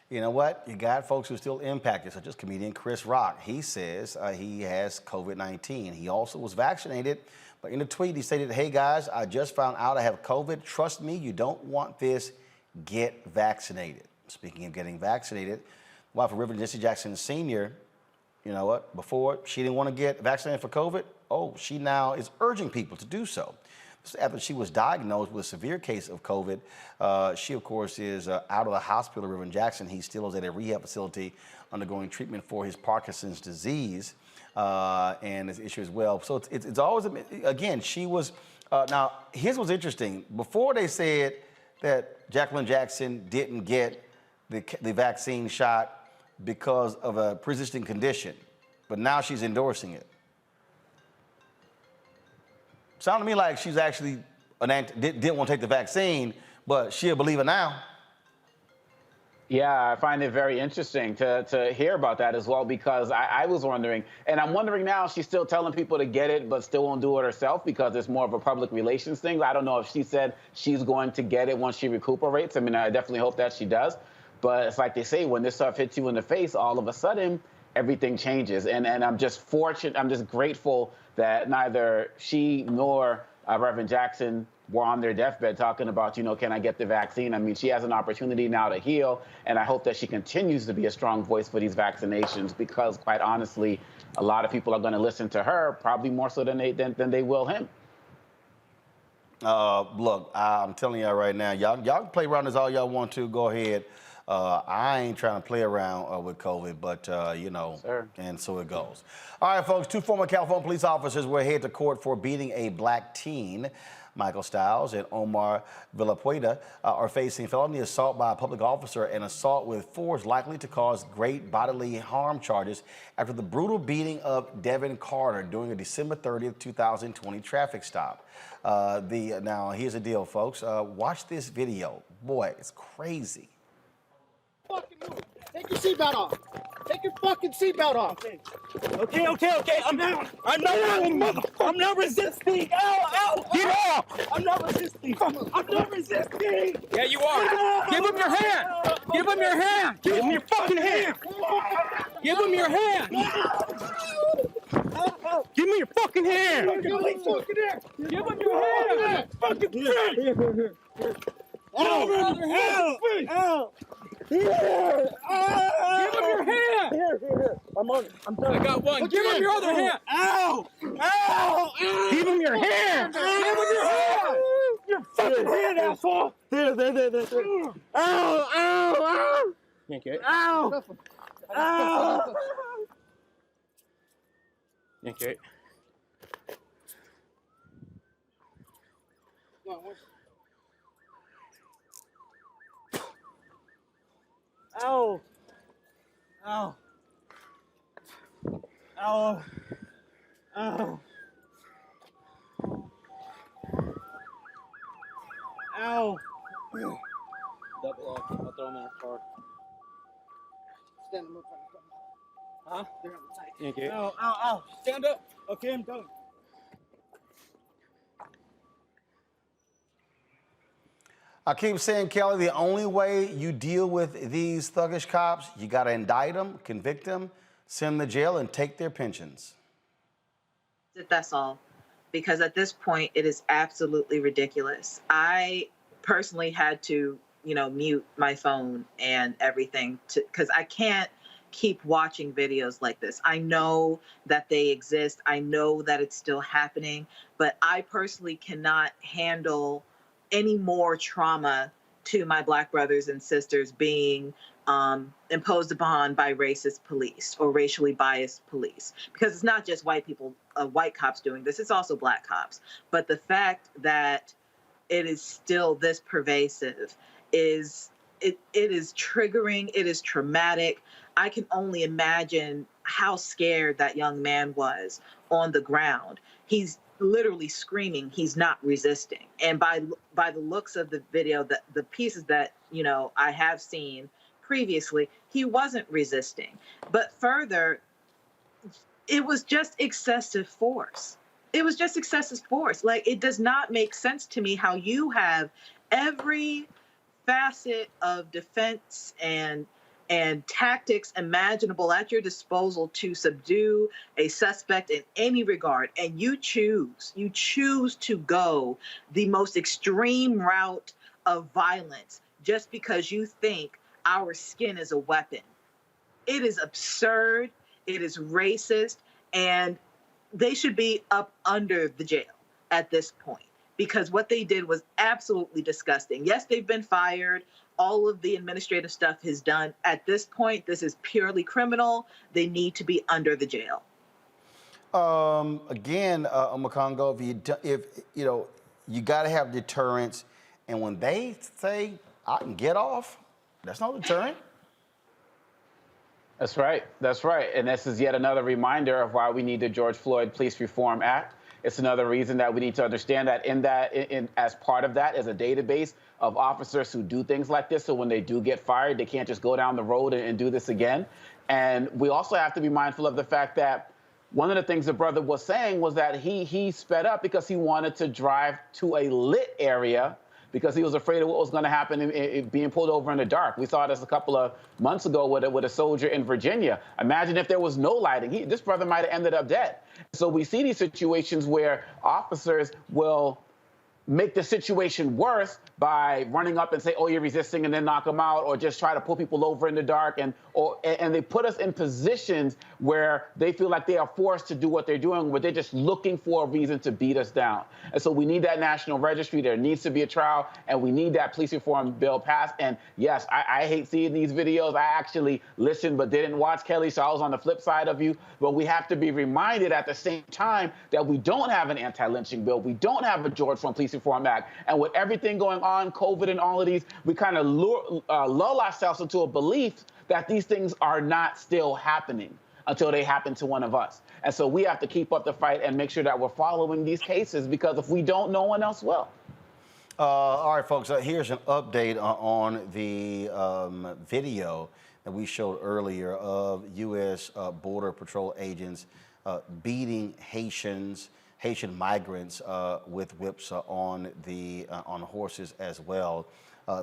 you know what? You got folks who are still impacted, such as comedian Chris Rock. He says he has COVID-19. He also was vaccinated, but in a tweet he stated, "Hey guys, I just found out I have COVID. Trust me, you don't want this. Get vaccinated." Speaking of getting vaccinated, wife of Reverend Jesse Jackson Sr., you know what? Before, she didn't want to get vaccinated for COVID. Oh, she now is urging people to do so. After she was diagnosed with a severe case of COVID, she, of course, is out of the hospital. Reverend Jackson, he still is at a rehab facility undergoing treatment for his Parkinson's disease and his issue as well. So it's always, again, she was, now, here's what's interesting. Before they said that Jacqueline Jackson didn't get the vaccine shot because of a pre-existing condition, but now she's endorsing it. Sounded to me like she's actually didn't want to take the vaccine, but she'll believe it now. Yeah, I find it very interesting to hear about that as well, because I was wondering, and I'm wondering now, she's still telling people to get it, but still won't do it herself because it's more of a public relations thing. I don't know if she said she's going to get it once she recuperates. I mean, I definitely hope that she does. But it's like they say, when this stuff hits you in the face, all of a sudden, everything changes. And I'm just fortunate, I'm just grateful that neither she nor Reverend Jackson were on their deathbed talking about, you know, can I get the vaccine? I mean, she has an opportunity now to heal, and I hope that she continues to be a strong voice for these vaccinations, because quite honestly, a lot of people are going to listen to her, probably more so than they will him. Look, I'm telling y'all right now, y'all can play around as all y'all want to. Go ahead. I ain't trying to play around with COVID, but, you know, and so it goes. All right, folks, 2 former California police officers were headed to court for beating a black teen. Michael Stiles and Omar Villapueda are facing felony assault by a public officer and assault with force likely to cause great bodily harm charges after the brutal beating of Devin Carter during a December 30th, 2020 traffic stop. Now, here's the deal, folks. Watch this video. Boy, it's crazy. Take your seatbelt off. Take your fucking seatbelt off. Okay. I'm down. I'm not mother. I'm not resisting. Ow. Get off. I'm not resisting. I'm not resisting. Yeah, you are. Give him your hand. Give him your hand. Give him your fucking hand. Give him your hand. Give me your fucking hand. Give him your hand. Fucking hand. Ow. Give him your hand! Here. I'm on it. I'm done. I got one. Give him your other hand! Ow! Give him your hand! Give him your hand! Your fucking hand, asshole! There. Ow! Yank it. Ow! Yank it. Ow! Double off. I'll throw him in the car. Stand up. Huh? They're on the tight. Yank it. Ow. Stand up. Okay, I'm done. I keep saying, Kelly, the only way you deal with these thuggish cops, you got to indict them, convict them, send them to jail, and take their pensions. That's all. Because at this point, it is absolutely ridiculous. I personally had to, mute my phone and everything because I can't keep watching videos like this. I know that they exist. I know that it's still happening, but I personally cannot handle any more trauma to my Black brothers and sisters being imposed upon by racist police or racially biased police. Because it's not just white people, white cops doing this, it's also Black cops. But the fact that it is still this pervasive is triggering, it is traumatic. I can only imagine how scared that young man was on the ground. He's literally screaming, he's not resisting. And by the looks of the video, the pieces that, I have seen previously, he wasn't resisting. But further, it was just excessive force. It was just excessive force. Like, it does not make sense to me how you have every facet of defense and tactics imaginable at your disposal to subdue a suspect in any regard, and you choose to go the most extreme route of violence just because you think our skin is a weapon. It is absurd, it is racist, and they should be up under the jail at this point, because what they did was absolutely disgusting. Yes, they've been fired. All of the administrative stuff is done. At this point, this is purely criminal. They need to be under the jail. Again, Makongo, if you got to have deterrence, and when they say I can get off, that's no deterrent. That's right. And this is yet another reminder of why we need the George Floyd Police Reform Act. It's another reason that we need to understand that as part of that is a database of officers who do things like this. So when they do get fired, they can't just go down the road and do this again. And we also have to be mindful of the fact that one of the things the brother was saying was that he sped up because he wanted to drive to a lit area because he was afraid of what was going to happen in being pulled over in the dark. We saw this a couple of months ago with a soldier in Virginia. Imagine if there was no lighting. This brother might have ended up dead. So we see these situations where officers will make the situation worse by running up and say, oh, you're resisting, and then knock them out, or just try to pull people over in the dark. And they put us in positions where they feel like they are forced to do what they're doing, where they're just looking for a reason to beat us down. And so we need that national registry. There needs to be a trial, and we need that police reform bill passed. And yes, I hate seeing these videos. I actually listened but didn't watch, Kelly, so I was on the flip side of you. But we have to be reminded at the same time that we don't have an anti-lynching bill. We don't have a George Floyd Police Reform Act. And with everything going on, COVID and all of these, we kind of lull ourselves into a belief that these things are not still happening until they happen to one of us. And so we have to keep up the fight and make sure that we're following these cases, because if we don't, no one else will. All right, folks, here's an update on the video that we showed earlier of U.S. Border Patrol agents beating Haitian migrants with whips on horses as well.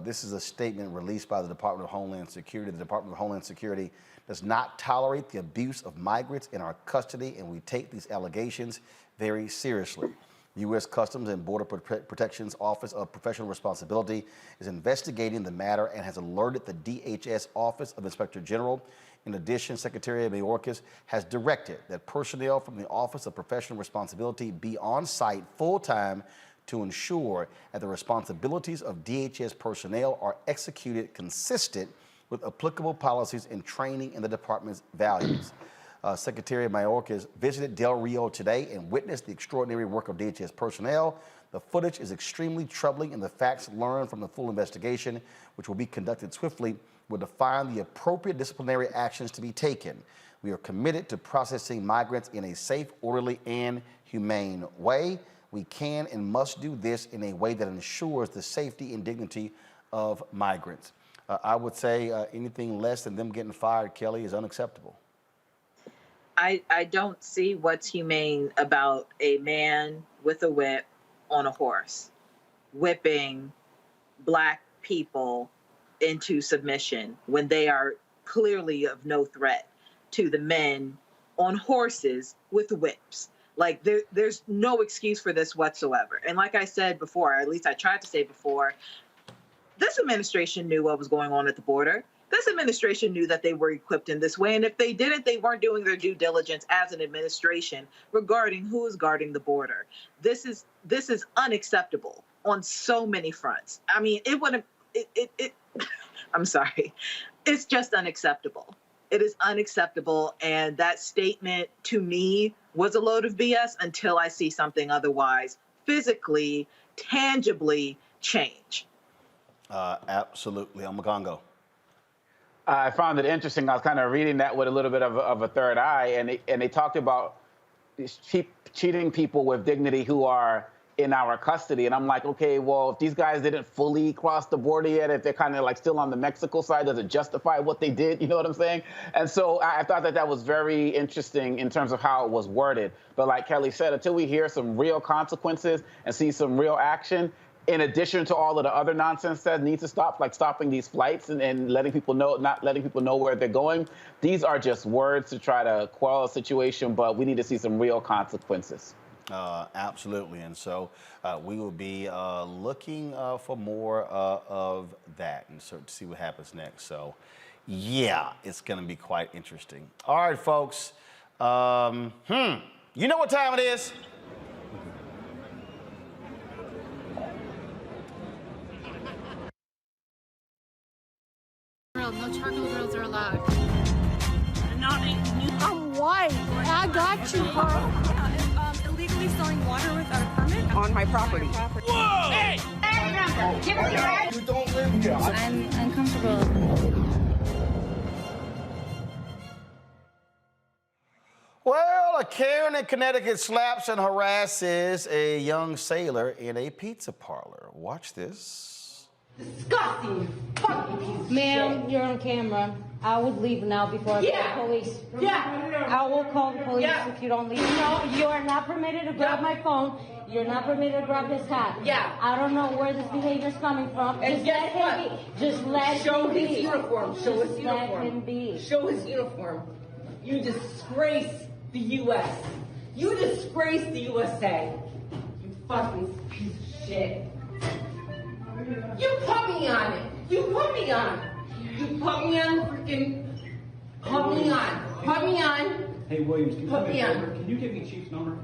This is a statement released by the Department of Homeland Security. The Department of Homeland Security does not tolerate the abuse of migrants in our custody, and we take these allegations very seriously. The U.S. Customs and Border Protection's Office of Professional Responsibility is investigating the matter and has alerted the DHS Office of Inspector General. In addition, Secretary Mayorkas has directed that personnel from the Office of Professional Responsibility be on site full-time to ensure that the responsibilities of DHS personnel are executed consistent with applicable policies and training in the department's values. Secretary Mayorkas visited Del Rio today and witnessed the extraordinary work of DHS personnel. The footage is extremely troubling, and the facts learned from the full investigation, which will be conducted swiftly, will define the appropriate disciplinary actions to be taken. We are committed to processing migrants in a safe, orderly, and humane way. We can and must do this in a way that ensures the safety and dignity of migrants. I would say anything less than them getting fired, Kelly, is unacceptable. I don't see what's humane about a man with a whip on a horse whipping Black people into submission when they are clearly of no threat to the men on horses with whips. Like, there's no excuse for this whatsoever. And like I said before, or at least I tried to say before, this administration knew what was going on at the border. This administration knew that they were equipped in this way. And if they didn't, they weren't doing their due diligence as an administration regarding who is guarding the border. This is unacceptable on so many fronts. I mean, I'm sorry. It's just unacceptable. It is unacceptable. And that statement to me was a load of BS until I see something otherwise physically, tangibly change. Absolutely. I'm Magongo. I found it interesting. I was kind of reading that with a little bit of a third eye, and they talked about cheating people with dignity who are in our custody. And I'm like, okay, well, if these guys didn't fully cross the border yet, if they're kind of like still on the Mexico side, does it justify what they did? You know what I'm saying? And so I thought that was very interesting in terms of how it was worded. But like Kelly said, until we hear some real consequences and see some real action, in addition to all of the other nonsense that needs to stop, like stopping these flights and letting people know, not letting people know where they're going, these are just words to try to quell a situation, but we need to see some real consequences. Absolutely. And so we will be looking for more of that and so to see what happens next. So, yeah, it's going to be quite interesting. All right, folks. You know what time it is? No charcoal grills are allowed. I'm white. I got you, girl. Yeah, illegally selling water without a permit on my property. Whoa! Hey! You don't live here. I'm uncomfortable. Well, a Karen in Connecticut slaps and harasses a young sailor in a pizza parlor. Watch this. Disgusting. Ma'am, you're on camera. I would leave now before I call the police. Yeah. I will call the police if you don't leave. No, you are not permitted to grab my phone. You're not permitted to grab this hat. Yeah. I don't know where this behavior is coming from. And just let him be. Just let him be. Show his uniform. Show his uniform. Let him be. Show his uniform. You disgrace the U.S. You disgrace the USA. You fucking piece of shit. You put me on it. You put me on. You put me on freaking. Put me on. Put me on. Hey Williams, Can you give me Chief's number?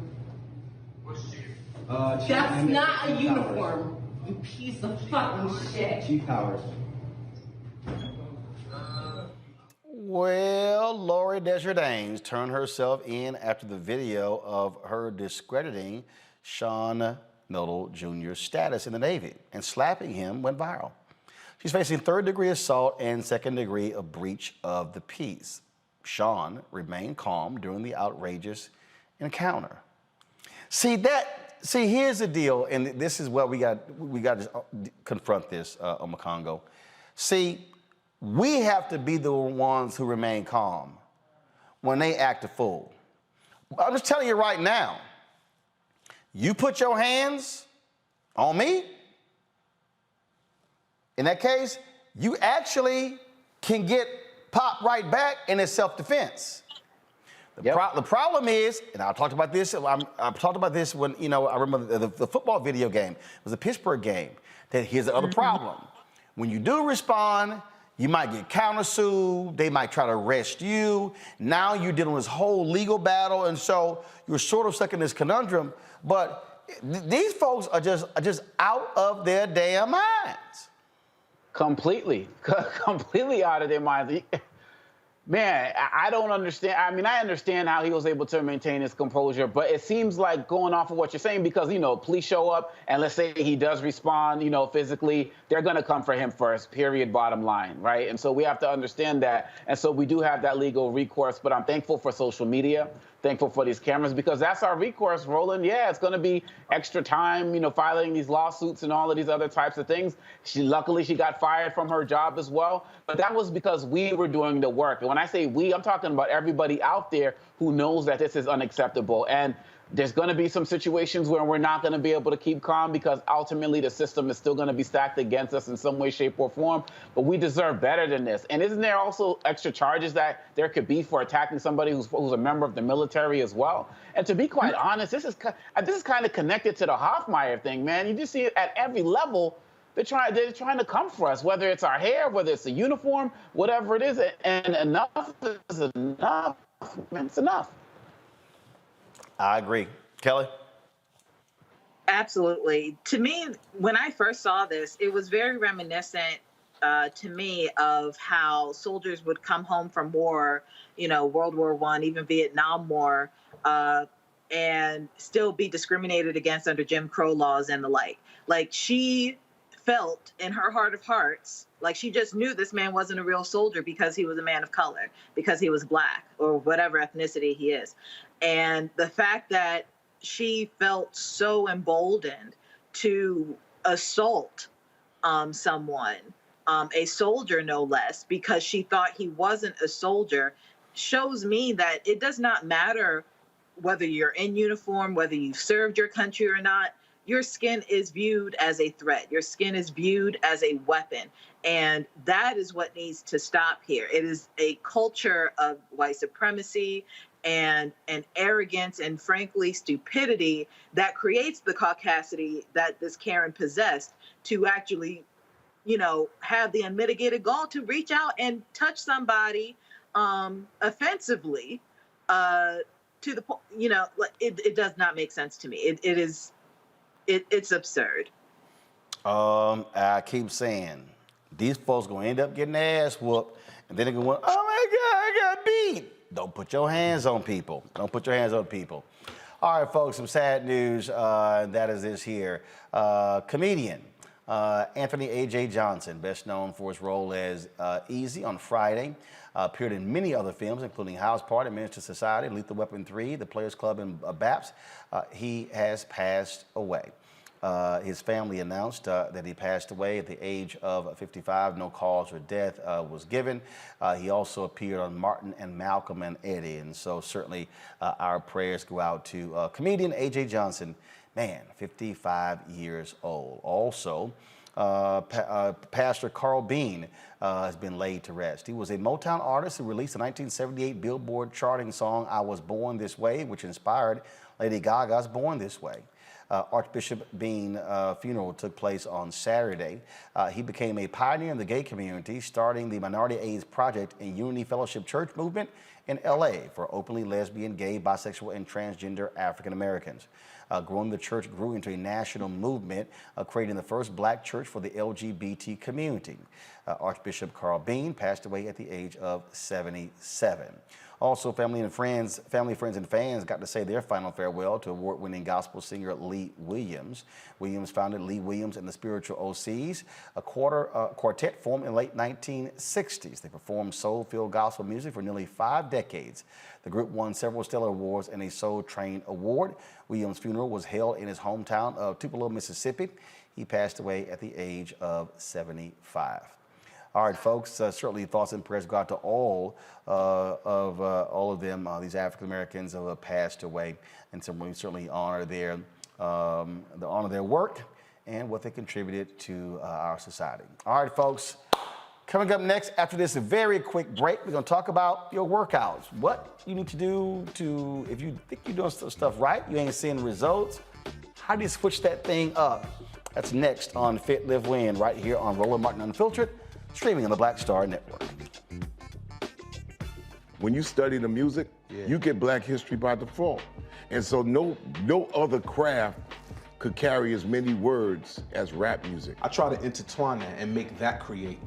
What's Chief? Chief That's not a Chief uniform. You piece of fucking shit. Chief Powers. Well, Lori Desjardins turned herself in after the video of her discrediting Sean Myrtle Jr.'s status in the Navy and slapping him went viral. She's facing third-degree assault and second-degree of breach of the peace. Sean remained calm during the outrageous encounter. See, here's the deal, and this is what we got to confront this, Omakongo. See, we have to be the ones who remain calm when they act a fool. I'm just telling you right now, you put your hands on me, in that case, you actually can get popped right back, and it's self-defense. The problem is, and I talked about this. I've talked about this when I remember the football video game. It was a Pittsburgh game. That here's the other problem: when you do respond, you might get countersued. They might try to arrest you. Now you're dealing with this whole legal battle, and so you're sort of stuck in this conundrum. But these folks are just out of their damn minds. Completely out of their minds. Man, I don't understand. I mean, I understand how he was able to maintain his composure, but it seems like going off of what you're saying, because, police show up and let's say he does respond, physically, they're going to come for him first, period, bottom line, right? And so we have to understand that. And so we do have that legal recourse, but I'm thankful for social media, thankful for these cameras, because that's our recourse, Roland. Yeah, it's going to be extra time, filing these lawsuits and all of these other types of things. Luckily, she got fired from her job as well, but that was because we were doing the work. And when I say we, I'm talking about everybody out there who knows that this is unacceptable. And there's going to be some situations where we're not going to be able to keep calm because ultimately the system is still going to be stacked against us in some way, shape, or form. But we deserve better than this. And isn't there also extra charges that there could be for attacking somebody who's a member of the military as well? And to be quite honest, this is kind of connected to the Hoffmeyer thing, man. You just see it at every level. They're trying to come for us, whether it's our hair, whether it's a uniform, whatever it is. And enough is enough. It's enough. I agree. Kelly? Absolutely. To me, when I first saw this, it was very reminiscent to me of how soldiers would come home from war, World War I, even Vietnam War, and still be discriminated against under Jim Crow laws and the like. Like, she felt in her heart of hearts like she just knew this man wasn't a real soldier because he was a man of color, because he was Black or whatever ethnicity he is. And the fact that she felt so emboldened to assault someone, a soldier no less, because she thought he wasn't a soldier, shows me that it does not matter whether you're in uniform, whether you've served your country or not. Your skin is viewed as a threat. Your skin is viewed as a weapon. And that is what needs to stop here. It is a culture of white supremacy and arrogance and, frankly, stupidity that creates the caucasity that this Karen possessed to actually, have the unmitigated gall to reach out and touch somebody offensively to the point, it does not make sense to me. It's absurd. I keep saying, these folks gonna end up getting their ass whooped, and then they're gonna, oh my God, I got beat. Don't put your hands on people. Don't put your hands on people. All right, folks, some sad news, and that is this here. Comedian Anthony A.J. Johnson, best known for his role as Easy on Friday, appeared in many other films, including House Party, Minister Society, Lethal Weapon 3, The Players Club, and BAPS. He has passed away. His family announced that he passed away at the age of 55. No cause for death was given. He also appeared on Martin and Malcolm and Eddie, and so certainly our prayers go out to comedian A.J. Johnson. Man, 55 years old. Also, Pastor Carl Bean has been laid to rest. He was a Motown artist who released the 1978 Billboard charting song, I Was Born This Way, which inspired Lady Gaga's Born This Way. Archbishop Bean funeral took place on Saturday. He became a pioneer in the gay community, starting the Minority AIDS Project and Unity Fellowship Church movement in LA for openly lesbian, gay, bisexual, and transgender African Americans. Growing, the church grew into a national movement, creating the first black church for the LGBT community. Archbishop Carl Bean passed away at the age of 77. Also, family, friends, and fans got to say their final farewell to award-winning gospel singer Lee Williams. Williams founded Lee Williams and the Spiritual OCs, a quartet formed in the late 1960s. They performed soul-filled gospel music for nearly 5 decades. The group won several Stellar Awards and a Soul Train Award. Williams' funeral was held in his hometown of Tupelo, Mississippi. He passed away at the age of 75. All right, folks, certainly thoughts and prayers go out to all of them, these African Americans who have passed away, and so we certainly honor their work and what they contributed to our society. All right, folks, coming up next after this very quick break, we're going to talk about your workouts. What you need to do to, if you think you're doing stuff right, you ain't seeing the results, how do you switch that thing up? That's next on Fit, Live, Win, right here on Roland Martin Unfiltered, streaming on the Black Star Network. When you study the music, you get Black history by default. And so no other craft could carry as many words as rap music. I try to intertwine that and make that create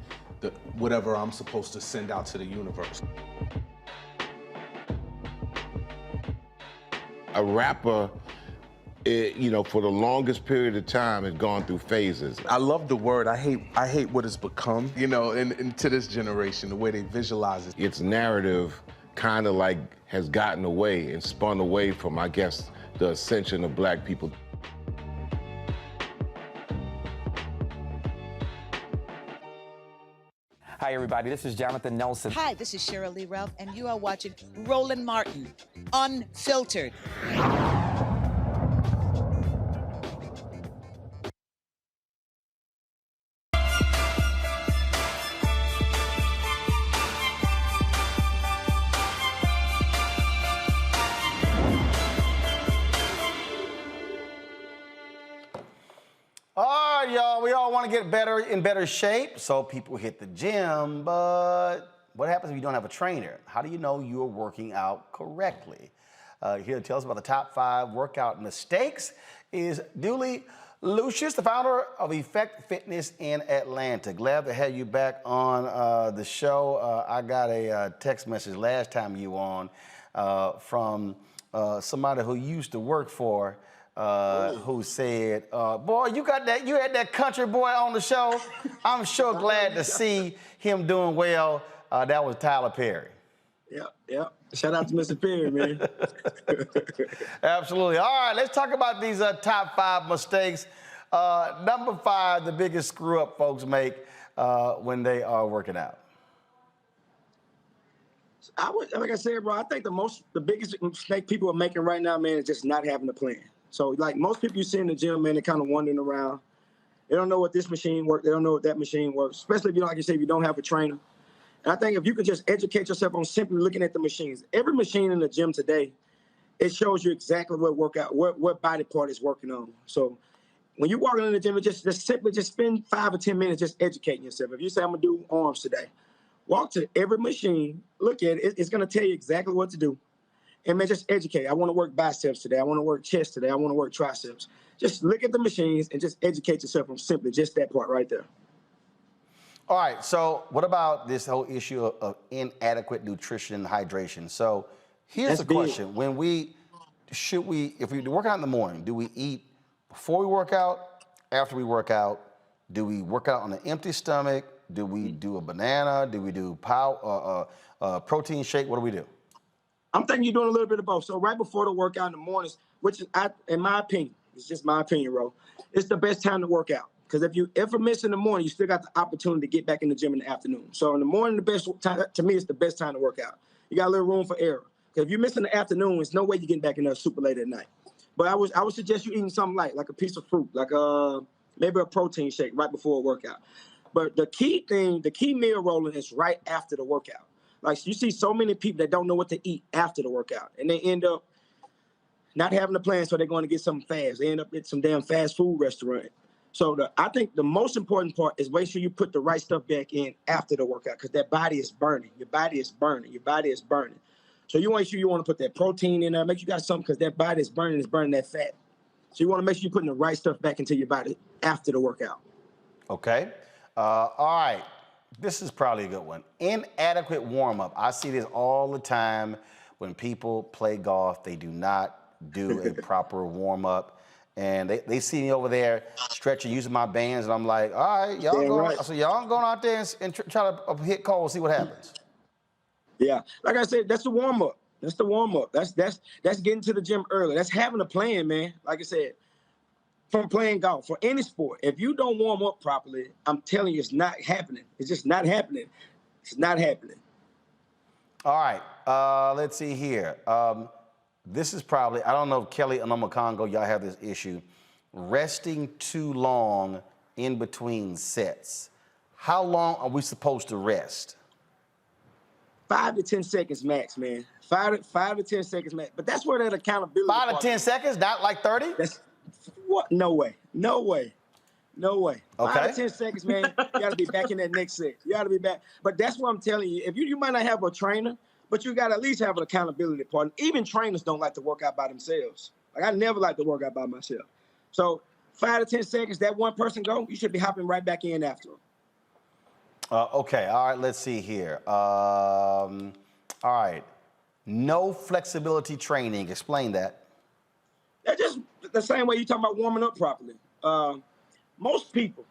whatever I'm supposed to send out to the universe. A rapper, for the longest period of time, has gone through phases. I love the word. I hate what it's become, and to this generation, the way they visualize it. Its narrative kind of like has gotten away and spun away from, I guess, the ascension of Black people. Hi, everybody. This is Jonathan Nelson. Hi, this is Cheryl Lee Ralph, and you are watching Roland Martin, Unfiltered. All right, y'all, we all want to get in better shape, so people hit the gym, but what happens if you don't have a trainer? How do you know you're working out correctly? Here to tell us about the top 5 workout mistakes is Dooley Lucius, the founder of Effect Fitness in Atlanta. Glad to have you back on the show. I got a text message last time you were on from somebody who used to work for who said, boy, you had that country boy on the show. I'm sure glad to see him doing well. That was Tyler Perry. Yep. Shout out to Mr. Perry, man. Absolutely. All right, let's talk about these top 5 mistakes. Number 5, the biggest screw up folks make when they are working out. Like I said, bro, I think the biggest mistake people are making right now, man, is just not having a plan. So, like most people you see in the gym, man, they're kind of wandering around. They don't know what this machine works. They don't know what that machine works, especially if you, like you say, if you don't have a trainer. And I think if you could just educate yourself on simply looking at the machines. Every machine in the gym today, it shows you exactly what body part is working on. So when you're walking in the gym, just simply spend 5 or 10 minutes just educating yourself. If you say, I'm going to do arms today, walk to every machine, look at it. It's going to tell you exactly what to do. And man, just educate. I want to work biceps today. I want to work chest today. I want to work triceps. Just look at the machines and just educate yourself on simply just that part right there. All right, so what about this whole issue of inadequate nutrition and hydration? So here's the question. If we work out in the morning, do we eat before we work out, after we work out, Do we work out on an empty stomach? Do we do a banana? Do we do protein shake? What do we do? I'm thinking you're doing a little bit of both. So right before the workout in the mornings, which is, in my opinion, it's just my opinion, Ro, it's the best time to work out. Because if you ever miss in the morning, you still got the opportunity to get back in the gym in the afternoon. So in the morning, the best time, to me, it's the best time to work out. You got a little room for error. Because if you miss in the afternoon, there's no way you're getting back in there super late at night. But I would suggest you eating something light, like a piece of fruit, like maybe a protein shake right before a workout. But the key meal, Roland, is right after the workout. Like, you see so many people that don't know what to eat after the workout, and they end up not having a plan, so they're going to get something fast. They end up at some damn fast food restaurant. So I think the most important part is make sure you put the right stuff back in after the workout, because that body is burning. Your body is burning. Your body is burning. So you want to make sure you want to put that protein in there, make sure you got something, because that body is burning that fat. So you want to make sure you're putting the right stuff back into your body after the workout. Okay. All right. This is probably a good one. Inadequate warm-up. I see this all the time when people play golf. They do not do a proper warm-up. And they see me over there stretching, using my bands, and I'm like, all right, y'all going out there and try to hit cold, see what happens. Yeah, like I said, that's the warm-up. That's the warm-up. That's getting to the gym early. That's having a plan, man. Like I said, from playing golf, for any sport, if you don't warm up properly, I'm telling you, it's not happening. It's just not happening. It's not happening. All right, let's see here. This is probably, I don't know if Kelly and Congo, y'all have this issue. Resting too long in between sets. How long are we supposed to rest? 5 to 10 seconds max, man. 5 to 10 seconds max. But that's where that accountability. 5 to 10 seconds, not like 30? What? No way. No way. No way. Okay. 5 to 10 seconds, man. You got to be back in that next set. You got to be back. But that's what I'm telling you. If you might not have a trainer, but you got to at least have an accountability partner. Even trainers don't like to work out by themselves. Like, I never like to work out by myself. So 5 to 10 seconds, that one person go, you should be hopping right back in after them. Okay, all right, let's see here. All right, no flexibility training. Explain that. That's just the same way you talking about warming up properly. Most people,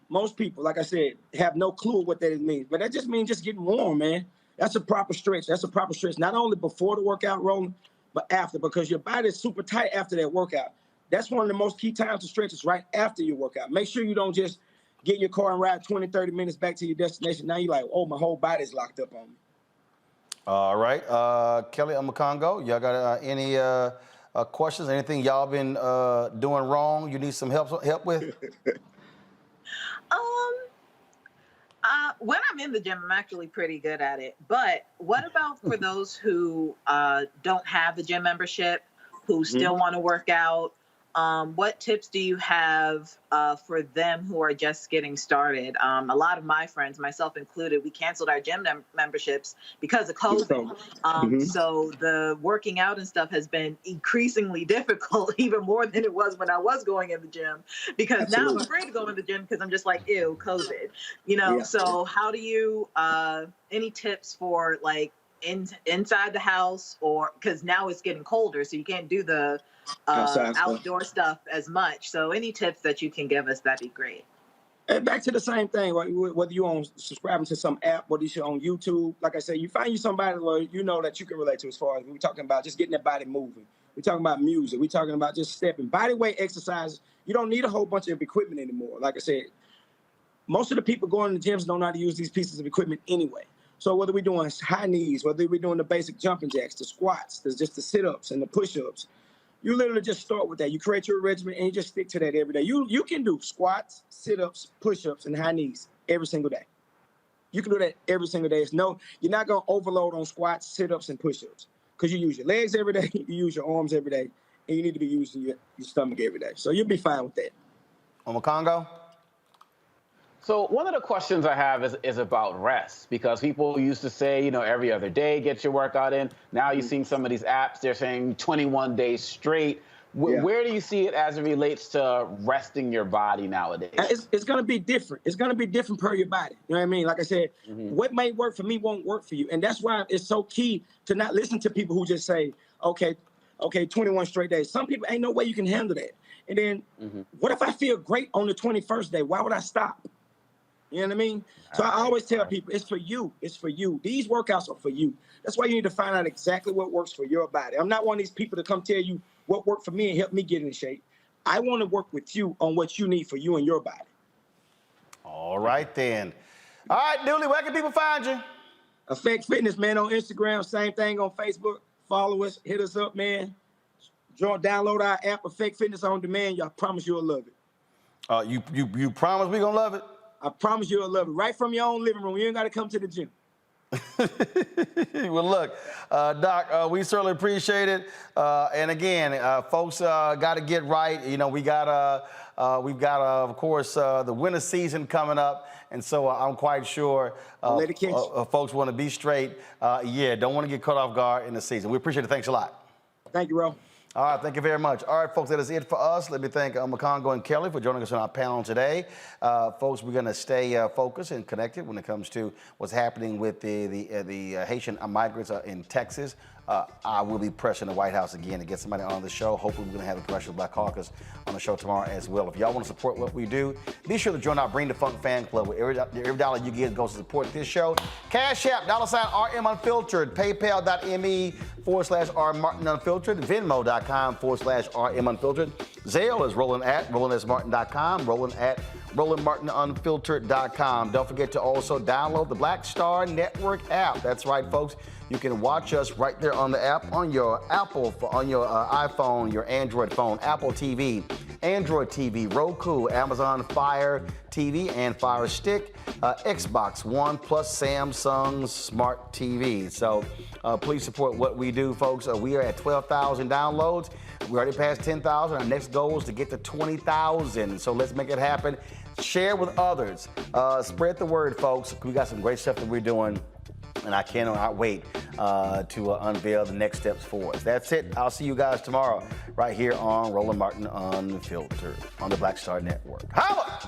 like I said, have no clue what that means. But that just means just getting warm, man. That's a proper stretch. That's a proper stretch, not only before the workout, Roland, but after, because your body is super tight after that workout. That's one of the most key times to stretch is right after your workout. Make sure you don't just get in your car and ride 20, 30 minutes back to your destination. Now you're like, oh, my whole body's locked up on me. All right. Kelly Congo, y'all got any questions? Anything y'all been doing wrong you need some help with? When I'm in the gym, I'm actually pretty good at it. But what about for those who don't have the gym membership, who still want to work out? What tips do you have for them who are just getting started? A lot of my friends, myself included, we canceled our gym memberships because of COVID. So the working out and stuff has been increasingly difficult, even more than it was when I was going in the gym, because now I'm afraid to go in the gym because I'm just like, ew, COVID, you know? Yeah. So how do you, any tips for like inside the house, or because now it's getting colder, so you can't do the outdoor stuff as much. So any tips that you can give us, that'd be great. And back to the same thing, right? Whether you're on subscribing to some app, whether you're on YouTube, like I said, you find you somebody where you know that you can relate to, as far as we're talking about just getting that body moving. We're talking about music. We're talking about just stepping. Body weight exercises. You don't need a whole bunch of equipment anymore. Like I said, most of the people going to the gyms don't know how to use these pieces of equipment anyway. So whether we're doing high knees, whether we're doing the basic jumping jacks, the squats, there's just the sit-ups and the push-ups, you literally just start with that. You create your regimen and you just stick to that every day. You can do squats, sit-ups, push-ups, and high knees every single day. You can do that every single day. You're not going to overload on squats, sit-ups, and push-ups, because you use your legs every day, you use your arms every day, and you need to be using your stomach every day. So you'll be fine with that. Congo? So one of the questions I have is about rest, because people used to say, you know, every other day, get your workout in. Now you're seeing some of these apps, they're saying 21 days straight. Where do you see it as it relates to resting your body nowadays? It's going to be different. It's going to be different per your body. You know what I mean? Like I said, what may work for me won't work for you. And that's why it's so key to not listen to people who just say, okay, 21 straight days. Some people, ain't no way you can handle that. And then what if I feel great on the 21st day? Why would I stop? You know what I mean? So I always tell people, it's for you. It's for you. These workouts are for you. That's why you need to find out exactly what works for your body. I'm not one of these people to come tell you what worked for me and help me get in shape. I want to work with you on what you need for you and your body. All right, then. All right, Dooley, where can people find you? Effect Fitness, man, on Instagram. Same thing on Facebook. Follow us. Hit us up, man. Download our app, Effect Fitness on Demand. I promise you'll love it. You promise we gonna love it? I promise you'll love it. Right from your own living room. You ain't got to come to the gym. Well, look, Doc, we certainly appreciate it. And again, folks got to get right. You know, we've got, of course, the winter season coming up. And so I'm quite sure folks want to be straight. Don't want to get caught off guard in the season. We appreciate it. Thanks a lot. Thank you, Ro. All right, thank you very much. All right, folks, that is it for us. Let me thank Makongo and Kelly for joining us on our panel today. Folks, we're going to stay focused and connected when it comes to what's happening with the Haitian migrants in Texas. I will be pressing the White House again to get somebody on the show. Hopefully, we're going to have the Congressional Black Caucus on the show tomorrow as well. If y'all want to support what we do, be sure to join our Bring the Funk fan club. Where every dollar you get goes to support this show. Cash App, $RM Unfiltered, PayPal.me/R Martin Unfiltered, Venmo.com/RM Unfiltered. Zelle is Roland@RolandSMartin.com, Roland@RolandMartinUnfiltered.com. Don't forget to also download the Black Star Network app. That's right, folks. You can watch us right there on the app on your iPhone, your Android phone, Apple TV, Android TV, Roku, Amazon Fire TV and Fire Stick, Xbox One, plus Samsung Smart TV. So please support what we do, folks. We are at 12,000 downloads. We already passed 10,000. Our next goal is to get to 20,000. So let's make it happen. Share with others. Spread the word, folks. We got some great stuff that we're doing. And I cannot wait to unveil the next steps for us. That's it. I'll see you guys tomorrow right here on Roland Martin Unfiltered on the Black Star Network. Holla!